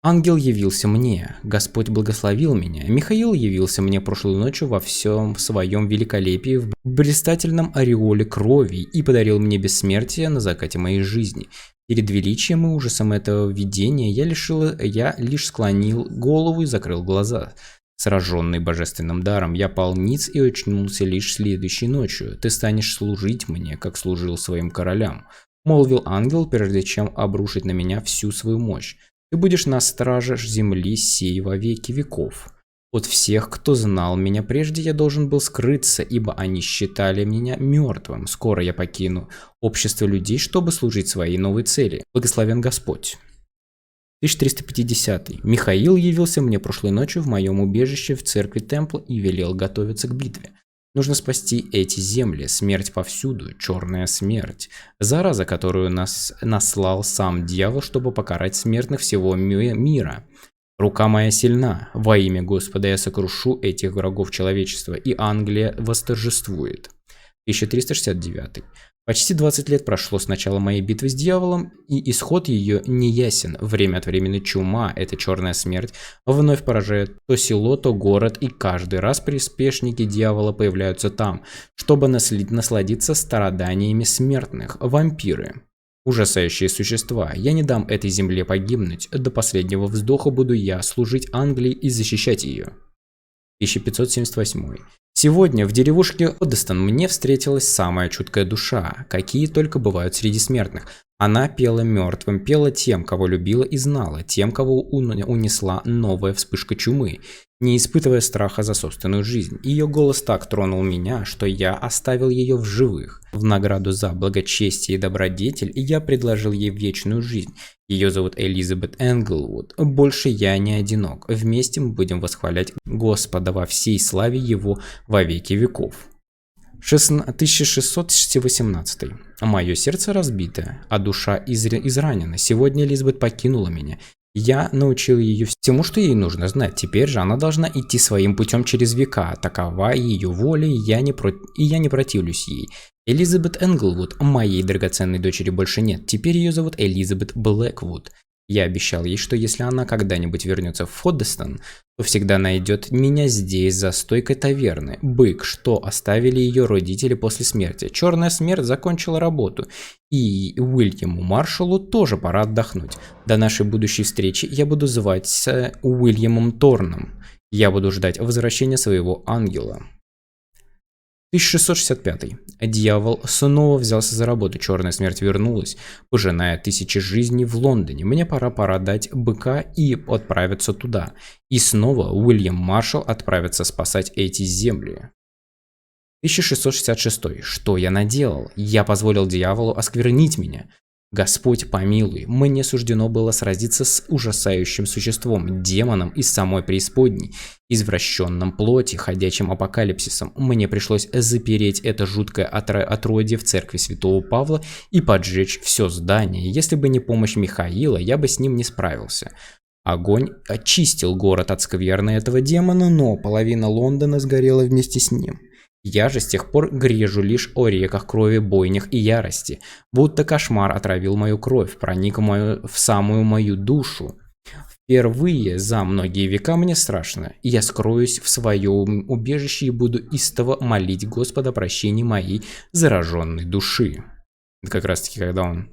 Ангел явился мне, Господь благословил меня. Михаил явился мне прошлой ночью во всем своем великолепии, в блистательном ореоле крови и подарил мне бессмертие на закате моей жизни. Перед величием и ужасом этого видения я лишь склонил голову и закрыл глаза. Сраженный божественным даром, я пал ниц и очнулся лишь следующей ночью. Ты станешь служить мне, как служил своим королям, молвил ангел, прежде чем обрушить на меня всю свою мощь. Ты будешь на страже земли сей во веки веков. От всех, кто знал меня прежде, я должен был скрыться, ибо они считали меня мертвым. Скоро я покину общество людей, чтобы служить своей новой цели. Благословен Господь. 1350. Михаил явился мне прошлой ночью в моем убежище в церкви Темпла и велел готовиться к битве. Нужно спасти эти земли, смерть повсюду, черная смерть. Зараза, которую нас наслал сам дьявол, чтобы покарать смертных всего мира. Рука моя сильна, во имя Господа я сокрушу этих врагов человечества, и Англия восторжествует. 1369. Почти 20 лет прошло с начала моей битвы с дьяволом, и исход ее не ясен. Время от времени чума, эта черная смерть, вновь поражает то село, то город, и каждый раз приспешники дьявола появляются там, чтобы насладиться страданиями смертных. Вампиры. Ужасающие существа. Я не дам этой земле погибнуть. До последнего вздоха буду я служить Англии и защищать ее. 1578. Сегодня в деревушке Одестон мне встретилась самая чуткая душа, какие только бывают среди смертных. Она пела мертвым, пела тем, кого любила и знала, тем, кого унесла новая вспышка чумы, не испытывая страха за собственную жизнь. Ее голос так тронул меня, что я оставил ее в живых. В награду за благочестие и добродетель я предложил ей вечную жизнь. Ее зовут Элизабет Энглвуд. Больше я не одинок. Вместе мы будем восхвалять Господа во всей славе Его во веки веков. 1618. Мое сердце разбито, а душа изранена. Сегодня Элизабет покинула меня. Я научил ее всему, что ей нужно знать. Теперь же она должна идти своим путем через века. Такова ее воля, и я не противлюсь ей. Элизабет Энглвуд, моей драгоценной дочери, больше нет. Теперь ее зовут Элизабет Блэквуд. Я обещал ей, что если она когда-нибудь вернется в Фоддестон, то всегда найдет меня здесь, за стойкой таверны. Бык, что оставили ее родители после смерти. Черная смерть закончила работу. И Уильяму Маршалу тоже пора отдохнуть. До нашей будущей встречи я буду звать Уильямом Торном. Я буду ждать возвращения своего ангела. 1665. Дьявол снова взялся за работу. Черная смерть вернулась, пожиная тысячи жизней в Лондоне. Мне пора дать быка и отправиться туда. И снова Уильям Маршалл отправится спасать эти земли. 1666. Что я наделал? Я позволил дьяволу осквернить меня. Господь помилуй, мне суждено было сразиться с ужасающим существом, демоном из самой преисподней, извращенном плоти, ходячим апокалипсисом. Мне пришлось запереть это жуткое отродье в церкви святого Павла и поджечь все здание. Если бы не помощь Михаила, я бы с ним не справился. Огонь очистил город от скверны этого демона, но половина Лондона сгорела вместе с ним. Я же с тех пор грежу лишь о реках крови, бойнях и ярости, будто кошмар отравил мою кровь, проник в самую мою душу. Впервые за многие века мне страшно, и я скроюсь в своем убежище и буду истово молить Господа о прощении моей зараженной души. Это как раз таки, когда он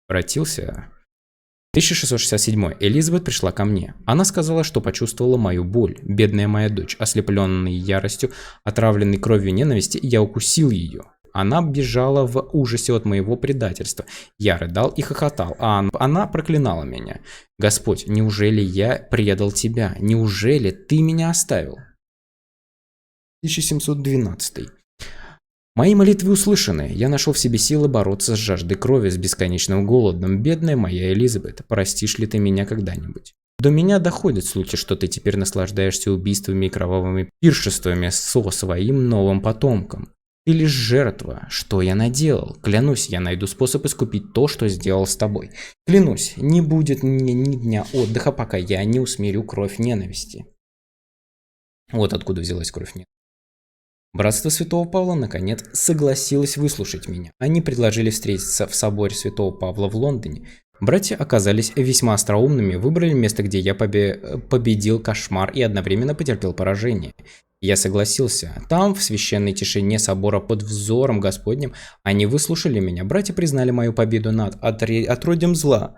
обратился. 1667. Элизабет пришла ко мне. Она сказала, что почувствовала мою боль. Бедная моя дочь, ослепленной яростью, отравленной кровью ненависти, я укусил ее. Она бежала в ужасе от моего предательства. Я рыдал и хохотал, а она проклинала меня. Господь, неужели я предал тебя? Неужели ты меня оставил? 1712. Мои молитвы услышаны. Я нашел в себе силы бороться с жаждой крови, с бесконечным голодом. Бедная моя Элизабет, простишь ли ты меня когда-нибудь? До меня доходят слухи, что ты теперь наслаждаешься убийствами и кровавыми пиршествами со своим новым потомком. Ты лишь жертва. Что я наделал? Клянусь, я найду способ искупить то, что сделал с тобой. Клянусь, не будет мне ни дня отдыха, пока я не усмирю кровь ненависти. Вот откуда взялась кровь ненависти. Братство Святого Павла, наконец, согласилось выслушать меня. Они предложили встретиться в соборе Святого Павла в Лондоне. Братья оказались весьма остроумными, выбрали место, где я победил кошмар и одновременно потерпел поражение. Я согласился. Там, в священной тишине собора под взором Господним, они выслушали меня. Братья признали мою победу над отродьем зла.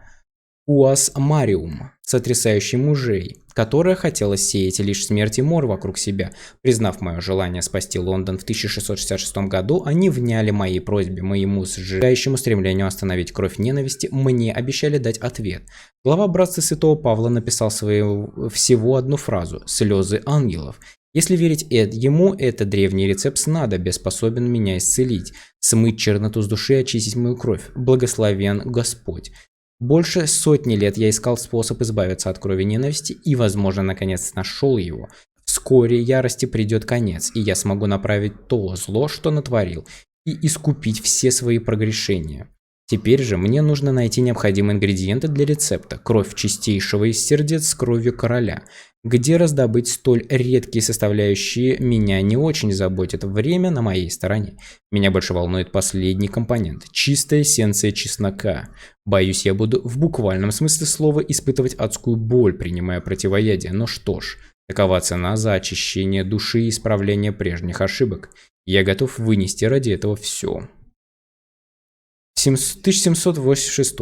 Уас Мариум, сотрясающий мужей, которая хотела сеять лишь смерть и мор вокруг себя. Признав мое желание спасти Лондон в 1666 году, они вняли моей просьбе, моему сжигающему стремлению остановить кровь ненависти, мне обещали дать ответ. Глава братства Святого Павла написал всего одну фразу «Слезы ангелов». Если верить ему, это древний рецепт снадобья способен меня исцелить, смыть черноту с души и очистить мою кровь. Благословен Господь. Больше сотни лет я искал способ избавиться от крови ненависти и, возможно, наконец нашел его. Вскоре ярости придет конец, и я смогу направить то зло, что натворил, и искупить все свои прогрешения. Теперь же мне нужно найти необходимые ингредиенты для рецепта. Кровь чистейшего из сердец с кровью короля. Где раздобыть столь редкие составляющие, меня не очень заботит. Время на моей стороне. Меня больше волнует последний компонент. Чистая эссенция чеснока. Боюсь, я буду в буквальном смысле слова испытывать адскую боль, принимая противоядие. Но что ж, такова цена за очищение души и исправление прежних ошибок. Я готов вынести ради этого все. 1786.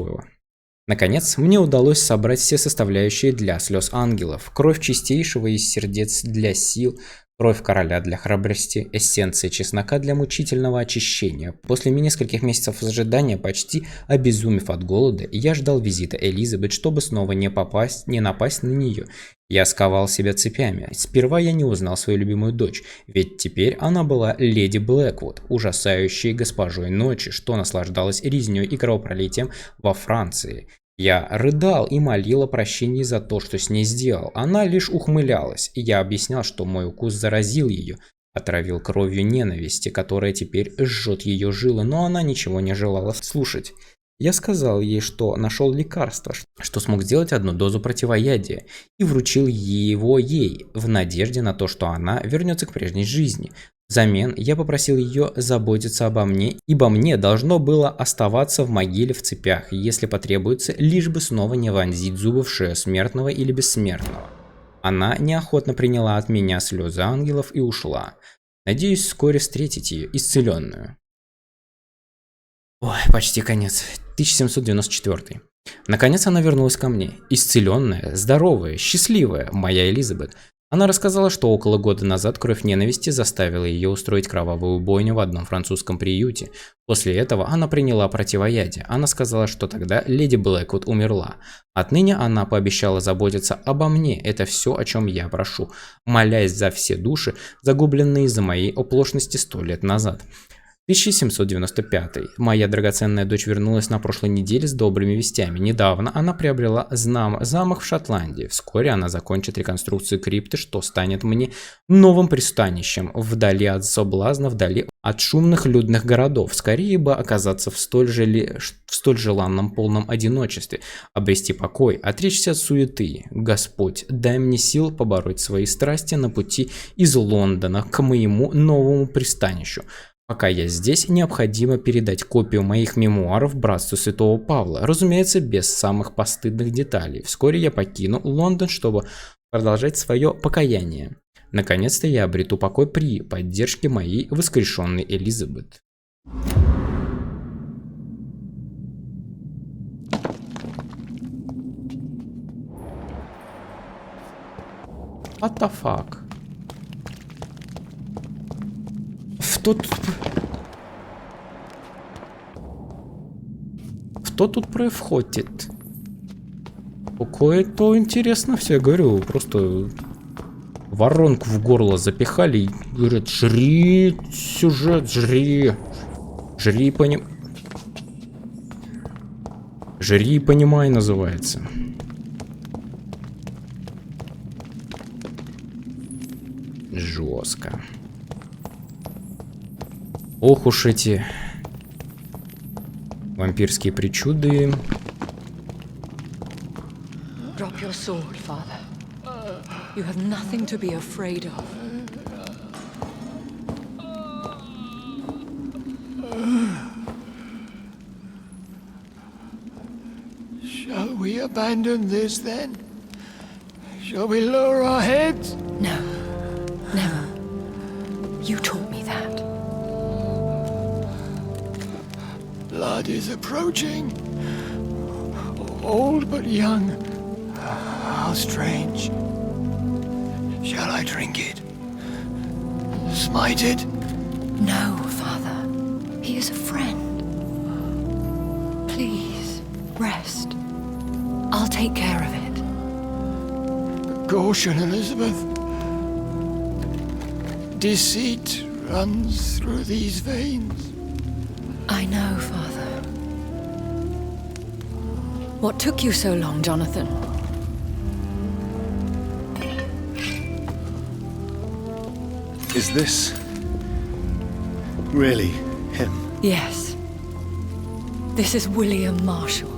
Наконец, мне удалось собрать все составляющие для слез ангелов. Кровь чистейшего из сердец для сил, кровь короля для храбрости, эссенция чеснока для мучительного очищения. После нескольких месяцев ожидания, почти обезумев от голода, я ждал визита Элизабет, чтобы снова не напасть на нее. Я сковал себя цепями. Сперва я не узнал свою любимую дочь, ведь теперь она была леди Блэквуд, ужасающей госпожой ночи, что наслаждалась резнёй и кровопролитием во Франции. Я рыдал и молил о прощении за то, что с ней сделал. Она лишь ухмылялась, и я объяснял, что мой укус заразил ее, отравил кровью ненависти, которая теперь жжет ее жилы, но она ничего не желала слушать. Я сказал ей, что нашел лекарство, что смог сделать одну дозу противоядия, и вручил его ей, в надежде на то, что она вернется к прежней жизни. Взамен я попросил ее заботиться обо мне, ибо мне должно было оставаться в могиле в цепях, если потребуется, лишь бы снова не вонзить зубы в шею смертного или бессмертного. Она неохотно приняла от меня слезы ангелов и ушла. Надеюсь вскоре встретить ее исцеленную. Ой, почти конец. 1794. Наконец она вернулась ко мне. Исцеленная, здоровая, счастливая, моя Элизабет. Она рассказала, что около года назад кровь ненависти заставила ее устроить кровавую бойню в одном французском приюте. После этого она приняла противоядие. Она сказала, что тогда леди Блэквуд умерла. Отныне она пообещала заботиться обо мне. Это все, о чем я прошу, молясь за все души, загубленные из-за моей оплошности 100 лет назад. 1795. Моя драгоценная дочь вернулась на прошлой неделе с добрыми вестями. Недавно она приобрела замок в Шотландии. Вскоре она закончит реконструкцию крипты, что станет мне новым пристанищем. Вдали от соблазна, вдали от шумных людных городов. Скорее бы оказаться в столь желанном полном одиночестве. Обрести покой, отречься от суеты. Господь, дай мне сил побороть свои страсти на пути из Лондона к моему новому пристанищу. Пока я здесь, необходимо передать копию моих мемуаров братству Святого Павла, разумеется, без самых постыдных деталей. Вскоре я покину Лондон, чтобы продолжать свое покаяние. Наконец-то я обрету покой при поддержке моей воскрешенной Элизабет. What the fuck? Что тут происходит? Какое-то интересно все, я говорю, просто воронку в горло запихали и говорят, жри сюжет, жри понимай называется. Жестко. Ох уж эти вампирские причуды. Drop your sword, father. You have nothing to be afraid of. Shall we abandon this then? Shall we lower our heads? No, never. You taught me that. Blood is approaching. Old but young. How strange. Shall I drink it? Smite it? No, father. He is a friend. Please, rest. I'll take care of it. Caution, Elizabeth. Deceit runs through these veins. I know, father. What took you so long, Jonathan? Is this really him? Yes. This is William Marshall,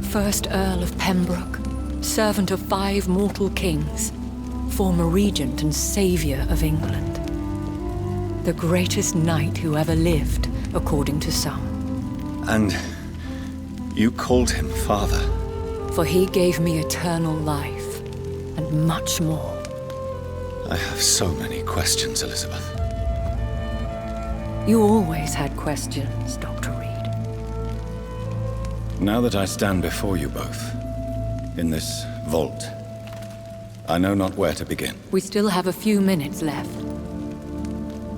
1st Earl of Pembroke, servant of 5 mortal kings, former regent and saviour of England. The greatest knight who ever lived, according to some. And you called him father? For he gave me eternal life, and much more. I have so many questions, Elizabeth. You always had questions, Dr. Reed. Now that I stand before you both, in this vault, I know not where to begin. We still have a few minutes left.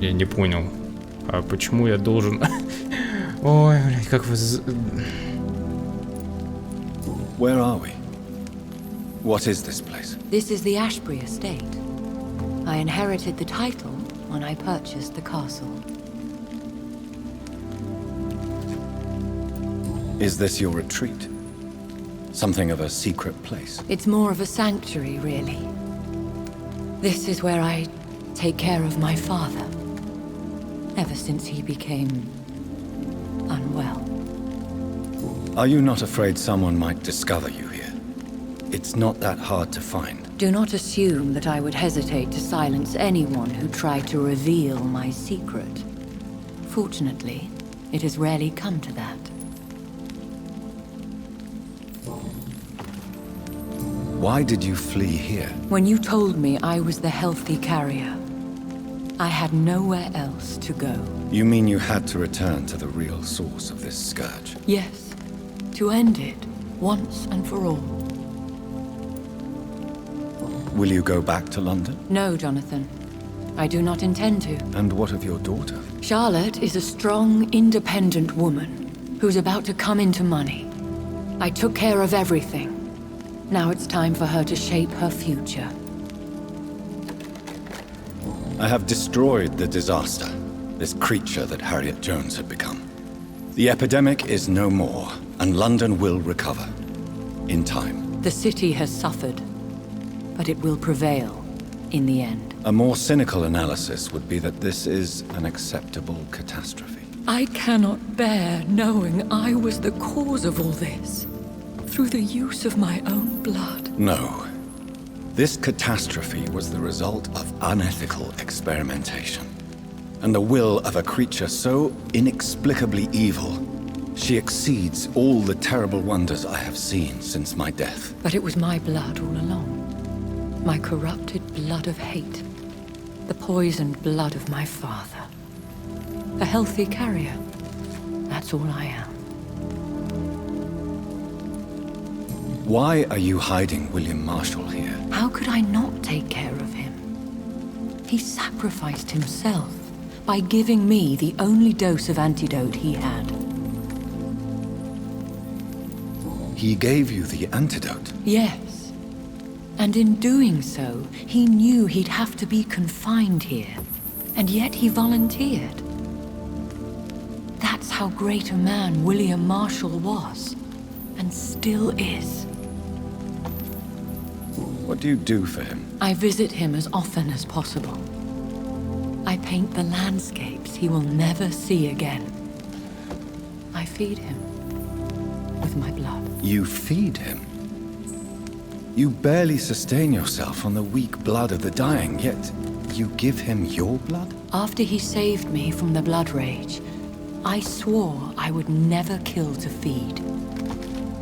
Я не понял. А почему я должен... Ой, блядь, как вы... Where are we? What is this place? This is the Ashbury estate. I inherited the title when I purchased the castle. Is this your retreat? Something of a secret place? It's more of a sanctuary, really. This is where I take care of my father. Ever since he became unwell. Are you not afraid someone might discover you here? It's not that hard to find. Do not assume that I would hesitate to silence anyone who tried to reveal my secret. Fortunately, it has rarely come to that. Why did you flee here? When you told me I was the healthy carrier, I had nowhere else to go. You mean you had to return to the real source of this scourge? Yes, to end it, once and for all. Will you go back to London? No, Jonathan. I do not intend to. And what of your daughter? Charlotte is a strong, independent woman who's about to come into money. I took care of everything. Now it's time for her to shape her future. I have destroyed the disaster. this creature that Harriet Jones had become. The epidemic is no more, and London will recover. In time. The city has suffered, but it will prevail in the end. A more cynical analysis would be that this is an acceptable catastrophe. I cannot bear knowing I was the cause of all this, through the use of my own blood. No. This catastrophe was the result of unethical experimentation, and the will of a creature so inexplicably evil, she exceeds all the terrible wonders I have seen since my death. But it was my blood all along. My corrupted blood of hate. The poisoned blood of my father. A healthy carrier. That's all I am. Why are you hiding William Marshall here? How could I not take care of him? He sacrificed himself by giving me the only dose of antidote he had. He gave you the antidote? Yes. And in doing so, he knew he'd have to be confined here. And yet he volunteered. That's how great a man William Marshall was. And still is. What do you do for him? I visit him as often as possible. I paint the landscapes he will never see again. I feed him with my blood. You feed him? You barely sustain yourself on the weak blood of the dying, yet you give him your blood? After he saved me from the blood rage, I swore I would never kill to feed.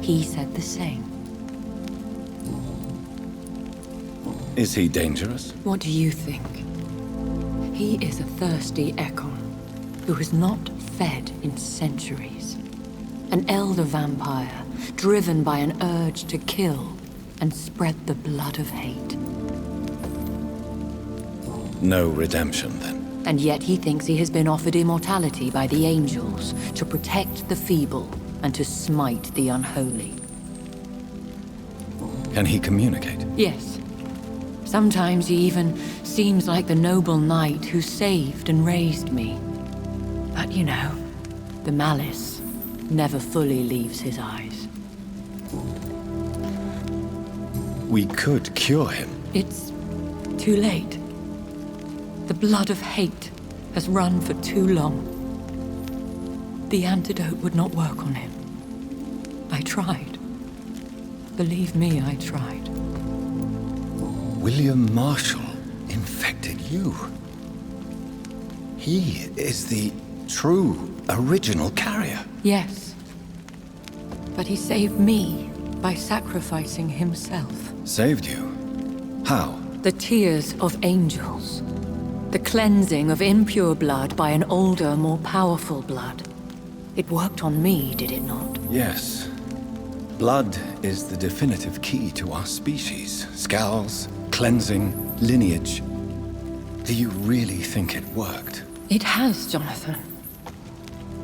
He said the same. Is he dangerous? What do you think? He is a thirsty Ekon who has not fed in centuries. An elder vampire driven by an urge to kill and spread the blood of hate. No redemption, then? And yet he thinks he has been offered immortality by the angels to protect the feeble and to smite the unholy. Can he communicate? Yes. Sometimes he even seems like the noble knight who saved and raised me. But you know, the malice never fully leaves his eyes. We could cure him. It's too late. The blood of hate has run for too long. The antidote would not work on him. I tried. Believe me, I tried. William Marshall infected you. He is the true, original carrier. Yes. But he saved me by sacrificing himself. Saved you? How? The tears of angels. The cleansing of impure blood by an older, more powerful blood. It worked on me, did it not? Yes. Blood is the definitive key to our species. Scowls, cleansing, lineage. Do you really think it worked? It has, Jonathan.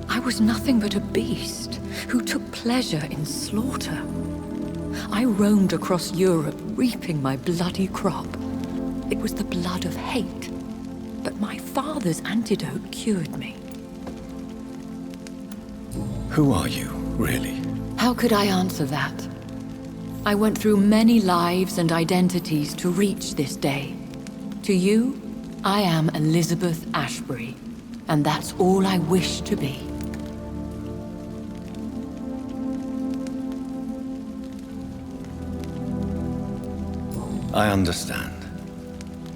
I was nothing but a beast who took pleasure in slaughter. I roamed across Europe, reaping my bloody crop. It was the blood of hate. But my father's antidote cured me. Who are you, really? How could I answer that? I went through many lives and identities to reach this day. To you, I am Elizabeth Ashbury, and that's all I wish to be. I understand.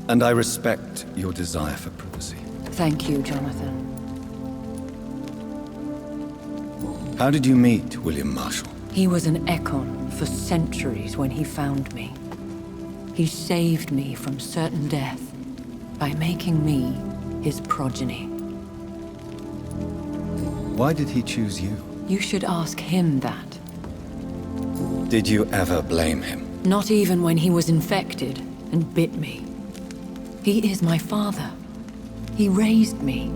And I respect your desire for privacy. Thank you, Jonathan. How did you meet William Marshall? He was an Ekon for centuries when he found me. He saved me from certain death by making me his progeny. Why did he choose you? You should ask him that. Did you ever blame him? Not even when he was infected and bit me. He is my father. He raised me.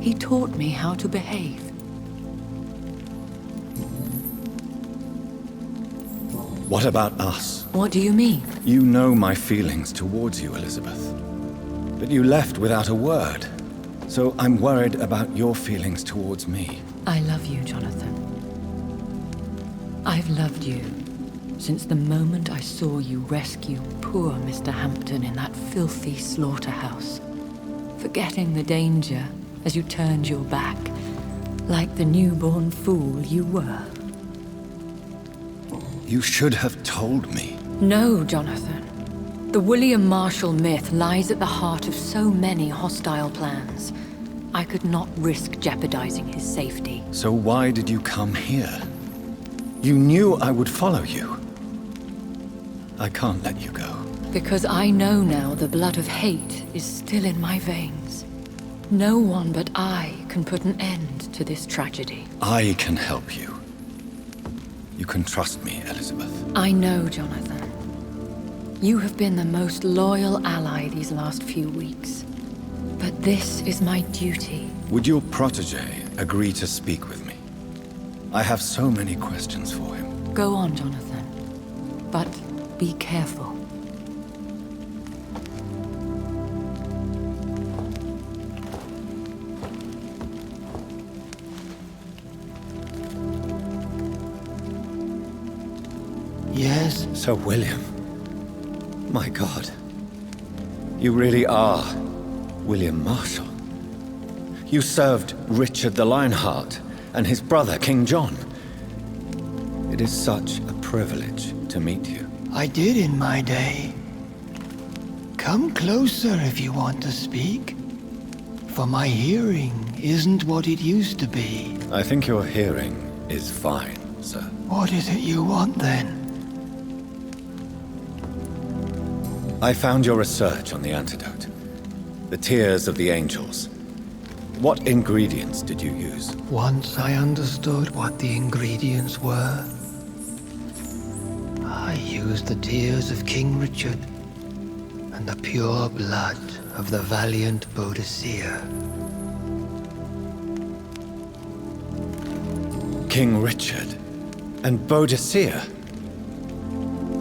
He taught me how to behave. What about us? What do you mean? You know my feelings towards you, Elizabeth. But you left without a word. So I'm worried about your feelings towards me. I love you, Jonathan. I've loved you since the moment I saw you rescue poor Mr. Hampton in that filthy slaughterhouse, forgetting the danger as you turned your back, like the newborn fool you were. You should have told me. No, Jonathan. The William Marshall myth lies at the heart of so many hostile plans. I could not risk jeopardizing his safety. So why did you come here? You knew I would follow you. I can't let you go. Because I know now the blood of hate is still in my veins. No one but I can put an end to this tragedy. I can help you. You can trust me, Elizabeth. I know, Jonathan. You have been the most loyal ally these last few weeks. But this is my duty. Would your protege agree to speak with me? I have so many questions for him. Go on, Jonathan. But be careful. Yes? Sir William. My God. You really are William Marshall. You served Richard the Lionheart and his brother, King John. It is such a privilege to meet you. I did in my day. Come closer if you want to speak. For my hearing isn't what it used to be. I think your hearing is fine, sir. What is it you want then? I found your research on the antidote. The tears of the angels. What ingredients did you use? Once I understood what the ingredients were, I used the tears of King Richard and the pure blood of the valiant Boadicea. King Richard and Boadicea?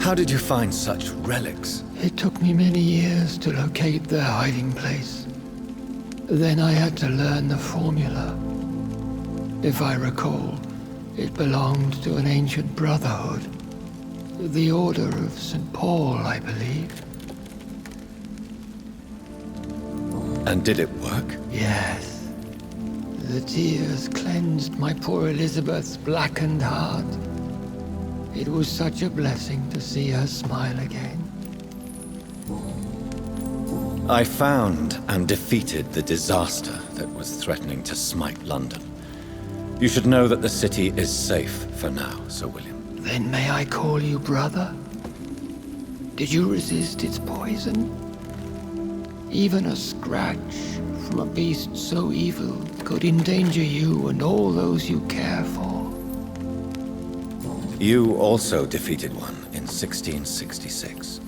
How did you find such relics? It took me many years to locate their hiding place. Then I had to learn the formula. If I recall, it belonged to an ancient brotherhood. The Order of St. Paul, I believe. And did it work? Yes. The tears cleansed my poor Elizabeth's blackened heart. It was such a blessing to see her smile again. I found and defeated the disaster that was threatening to smite London. You should know that the city is safe for now, Sir William. Then may I call you brother? Did you resist its poison? Even a scratch from a beast so evil could endanger you and all those you care for. You also defeated one in 1666.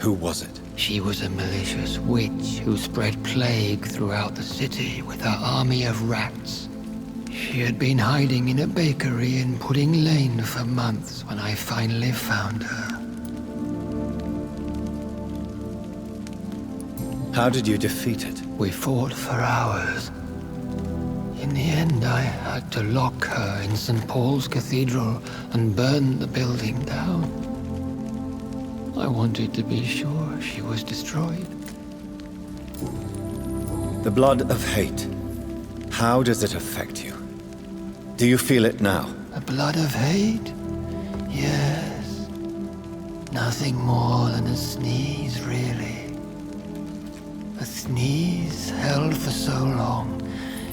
Who was it? She was a malicious witch who spread plague throughout the city with her army of rats. She had been hiding in a bakery in Pudding Lane for months when I finally found her. How did you defeat it? We fought for hours. In the end, I had to lock her in St. Paul's Cathedral and burn the building down. I wanted to be sure she was destroyed. The blood of hate. How does it affect you? Do you feel it now? The blood of hate? Yes. Nothing more than a sneeze, really. A sneeze held for so long,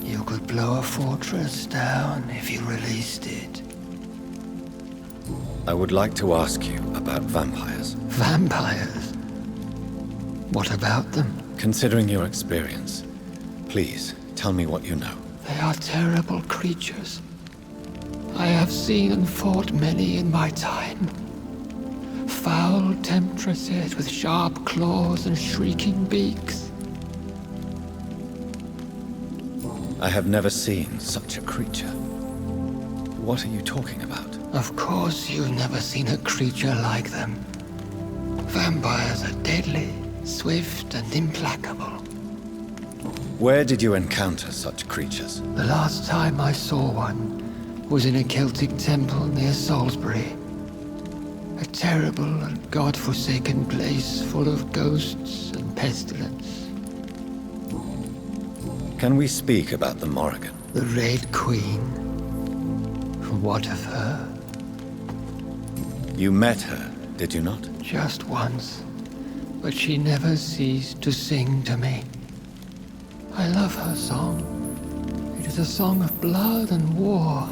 you could blow a fortress down if you released it. I would like to ask you about vampires. Vampires? What about them? Considering your experience, please tell me what you know. They are terrible creatures. I have seen and fought many in my time. Foul temptresses with sharp claws and shrieking beaks. I have never seen such a creature. What are you talking about? Of course you've never seen a creature like them. Vampires are deadly, swift and implacable. Where did you encounter such creatures? The last time I saw one was in a Celtic temple near Salisbury. A terrible and god-forsaken place full of ghosts and pestilence. Can we speak about the Morrigan? The Red Queen. What of her? You met her, did you not? Just once. But she never ceased to sing to me. I love her song. It is a song of blood and war.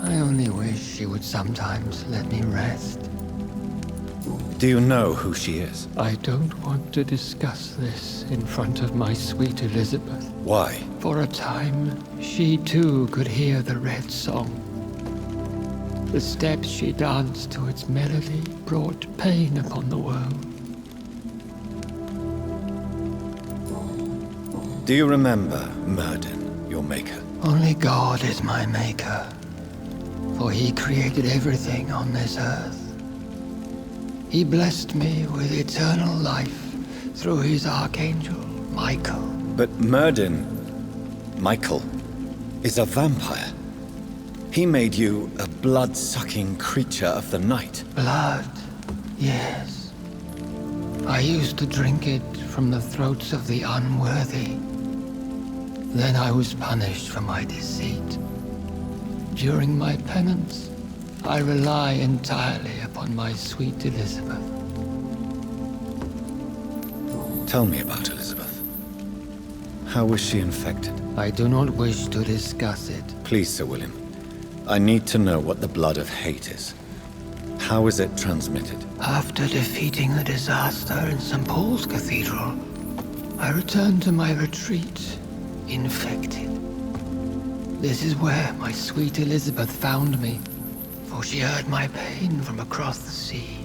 I only wish she would sometimes let me rest. Do you know who she is? I don't want to discuss this in front of my sweet Elizabeth. Why? For a time, she too could hear the red song. The steps she danced to its melody brought pain upon the world. Do you remember Myrddin, your maker? Only God is my maker, for he created everything on this earth. He blessed me with eternal life through his archangel, Michael. But Myrddin, Michael, is a vampire. He made you a blood-sucking creature of the night. Blood, yes. I used to drink it from the throats of the unworthy. Then I was punished for my deceit. During my penance, I rely entirely upon my sweet Elizabeth. Tell me about Elizabeth. How was she infected? I do not wish to discuss it. Please, Sir William. I need to know what the blood of hate is. How is it transmitted? After defeating the disaster in St. Paul's Cathedral, I returned to my retreat, infected. This is where my sweet Elizabeth found me, for she heard my pain from across the sea.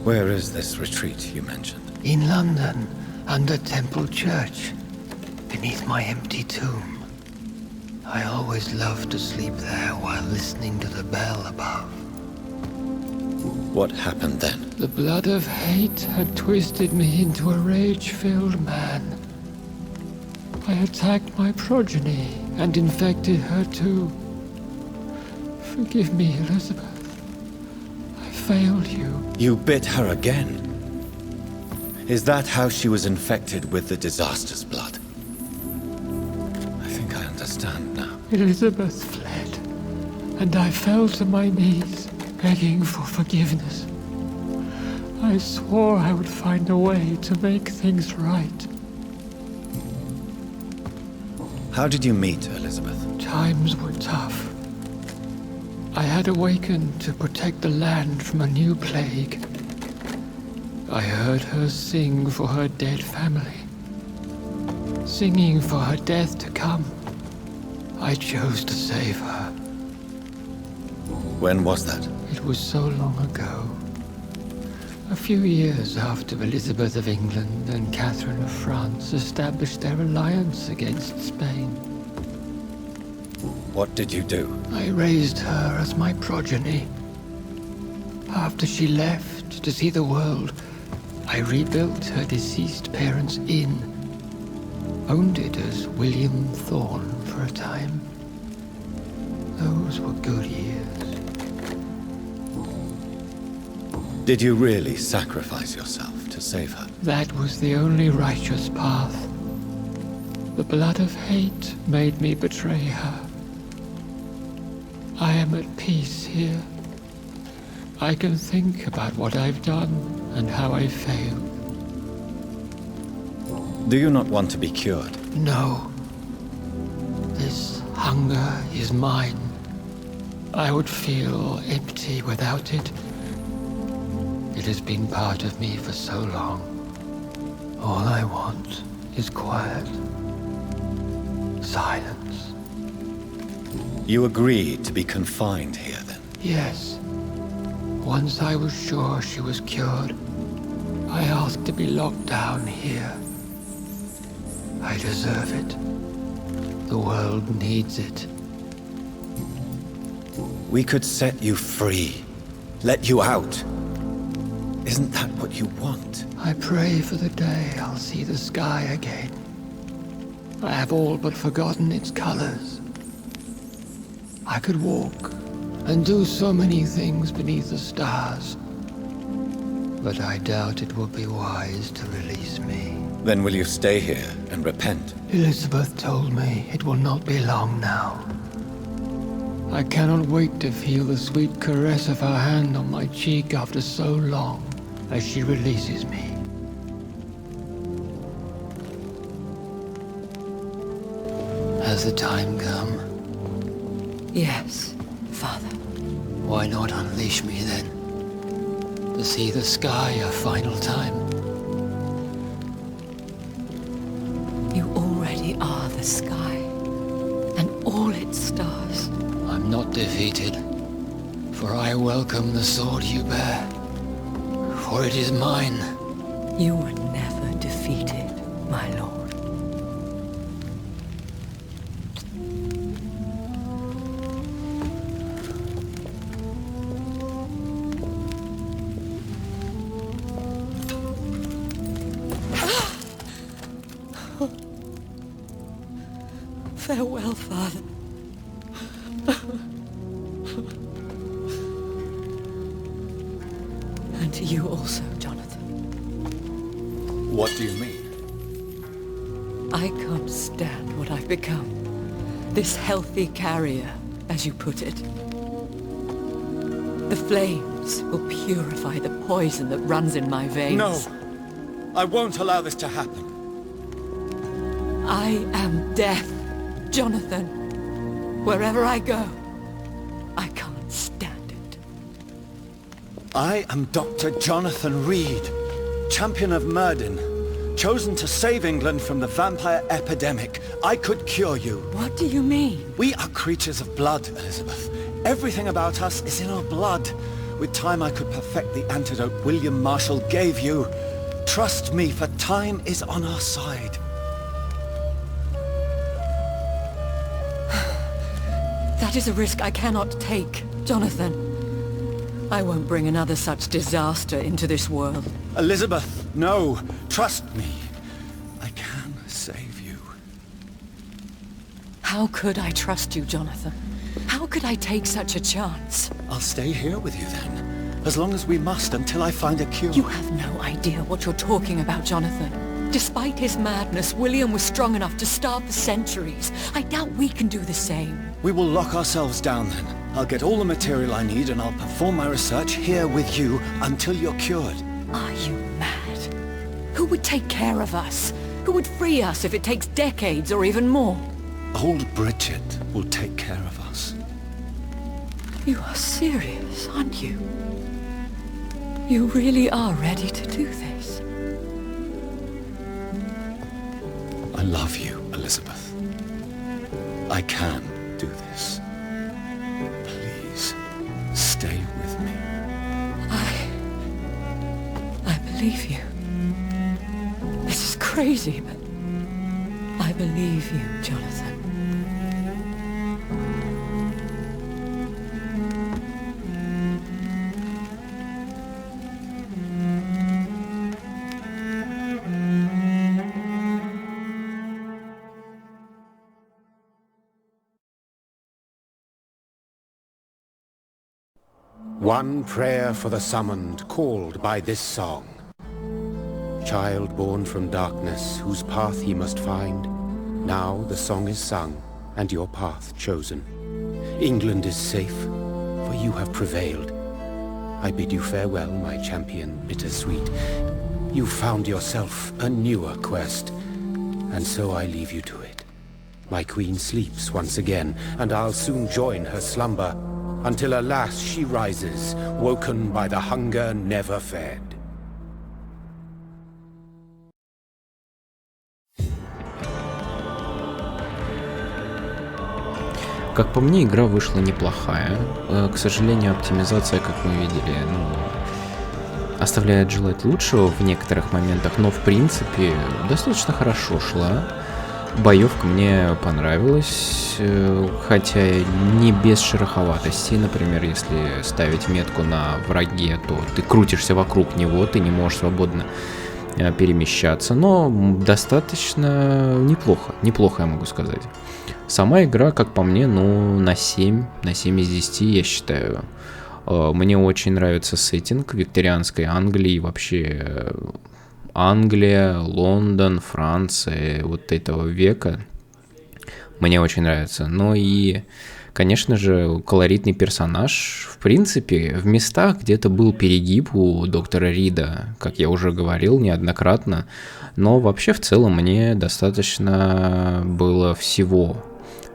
Where is this retreat you mentioned? In London, under Temple Church, beneath my empty tomb. I always loved to sleep there while listening to the bell above. What happened then? The blood of hate had twisted me into a rage-filled man. I attacked my progeny and infected her too. Forgive me, Elizabeth. I failed you. You bit her again? Is that how she was infected with the disaster's blood? I think I understand now. Elizabeth fled, and I fell to my knees, begging for forgiveness. I swore I would find a way to make things right. How did you meet Elizabeth? Times were tough. I had awakened to protect the land from a new plague. I heard her sing for her dead family. Singing for her death to come. I chose to save her. When was that? It was so long ago. A few years after Elizabeth of England and Catherine of France established their alliance against Spain. What did you do? I raised her as my progeny. After she left to see the world, I rebuilt her deceased parents' inn. Owned it as William Thorne for a time. Those were good years. Did you really sacrifice yourself to save her? That was the only righteous path. The blood of hate made me betray her. I am at peace here. I can think about what I've done and how I failed. Do you not want to be cured? No. This hunger is mine. I would feel empty without it. It has been part of me for so long. All I want is quiet. Silence. You agreed to be confined here then? Yes. Once I was sure she was cured, I asked to be locked down here. I deserve it. The world needs it. We could set you free. Let you out. Isn't that what you want? I pray for the day I'll see the sky again. I have all but forgotten its colors. I could walk and do so many things beneath the stars, but I doubt it will be wise to release me. Then will you stay here and repent? Elizabeth told me it will not be long now. I cannot wait to feel the sweet caress of her hand on my cheek after so long as she releases me. Has the time come? Yes, Father. Why not unleash me then? To see the sky a final time? You already are the sky, and all its stars. I'm not defeated, for I welcome the sword you bear, for it is mine. You were never defeated, my lord. Farewell, Father. And to you also, Jonathan. What do you mean? I can't stand what I've become. This healthy carrier, as you put it. The flames will purify the poison that runs in my veins. No! I won't allow this to happen. I am death, Jonathan. Wherever I go, I can't stand it. I am Dr. Jonathan Reed, champion of Myrddin, chosen to save England from the vampire epidemic. I could cure you. What do you mean? We are creatures of blood, Elizabeth. Everything about us is in our blood. With time I could perfect the antidote William Marshall gave you. Trust me, for time is on our side. That is a risk I cannot take, Jonathan. I won't bring another such disaster into this world. Elizabeth, no. Trust me. I can save you. How could I trust you, Jonathan? How could I take such a chance? I'll stay here with you then. As long as we must until I find a cure. You have no idea what you're talking about, Jonathan. Despite his madness, William was strong enough to start the centuries. I doubt we can do the same. We will lock ourselves down then. I'll get all the material I need and I'll perform my research here with you until you're cured. Are you mad? Who would take care of us? Who would free us if it takes decades or even more? Old Bridget will take care of us. You are serious, aren't you? You really are ready to do this? I love you, Elizabeth. I can do this. Please, stay with me. I believe you. This is crazy, but I believe you, Jonathan. One prayer for the summoned, called by this song. Child born from darkness, whose path ye must find. Now the song is sung, and your path chosen. England is safe, for you have prevailed. I bid you farewell, my champion, bittersweet. You found yourself a newer quest, and so I leave you to it. My queen sleeps once again, and I'll soon join her slumber, until alas she rises, woken by the hunger never fed. Как по мне, игра вышла неплохая. К сожалению, оптимизация, как мы видели, оставляет желать лучшего в некоторых моментах, но в принципе достаточно хорошо шла. Боевка мне понравилась, хотя не без шероховатости. Например, если ставить метку на враге, то ты крутишься вокруг него, ты не можешь свободно перемещаться, но достаточно неплохо я могу сказать. Сама игра, как по мне, ну, на 7 из 10, я считаю. Мне очень нравится сеттинг викторианской Англии, вообще Англия, Лондон, Франция, вот этого века. Мне очень нравится. Ну и, конечно же, колоритный персонаж. В принципе, в местах где-то был перегиб у доктора Рида, как я уже говорил неоднократно. Но вообще, в целом, мне достаточно было всего.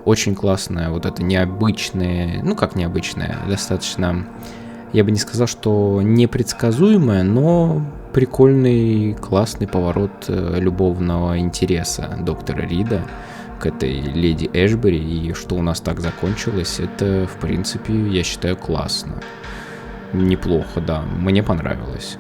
Очень классное, вот это необычное, ну как необычное, достаточно, я бы не сказал, что непредсказуемое, но прикольный, классный поворот любовного интереса доктора Рида к этой леди Эшбери, и что у нас так закончилось, это, в принципе, я считаю, классно. Неплохо, да, мне понравилось.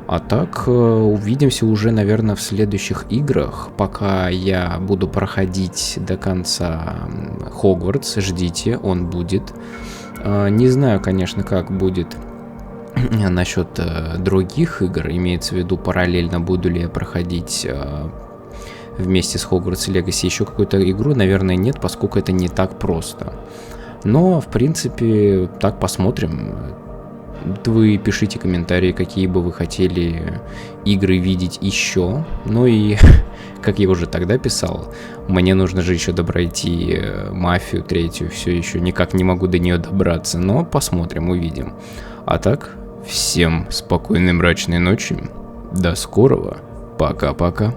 А так, увидимся уже, наверное, в следующих играх. Пока я буду проходить до конца Хогвартс, ждите, он будет. Не знаю, конечно, как будет насчет других игр, имеется в виду параллельно, буду ли я проходить вместе с Хогвартс Легаси еще какую-то игру, наверное, нет, поскольку это не так просто. Но, в принципе, так посмотрим. Вы пишите комментарии, какие бы вы хотели игры видеть еще. Ну и, как я уже тогда писал, мне нужно же еще добройти Мафию 3, все еще никак не могу до нее добраться. Но посмотрим, увидим. А так, всем спокойной мрачной ночи. До скорого. Пока-пока.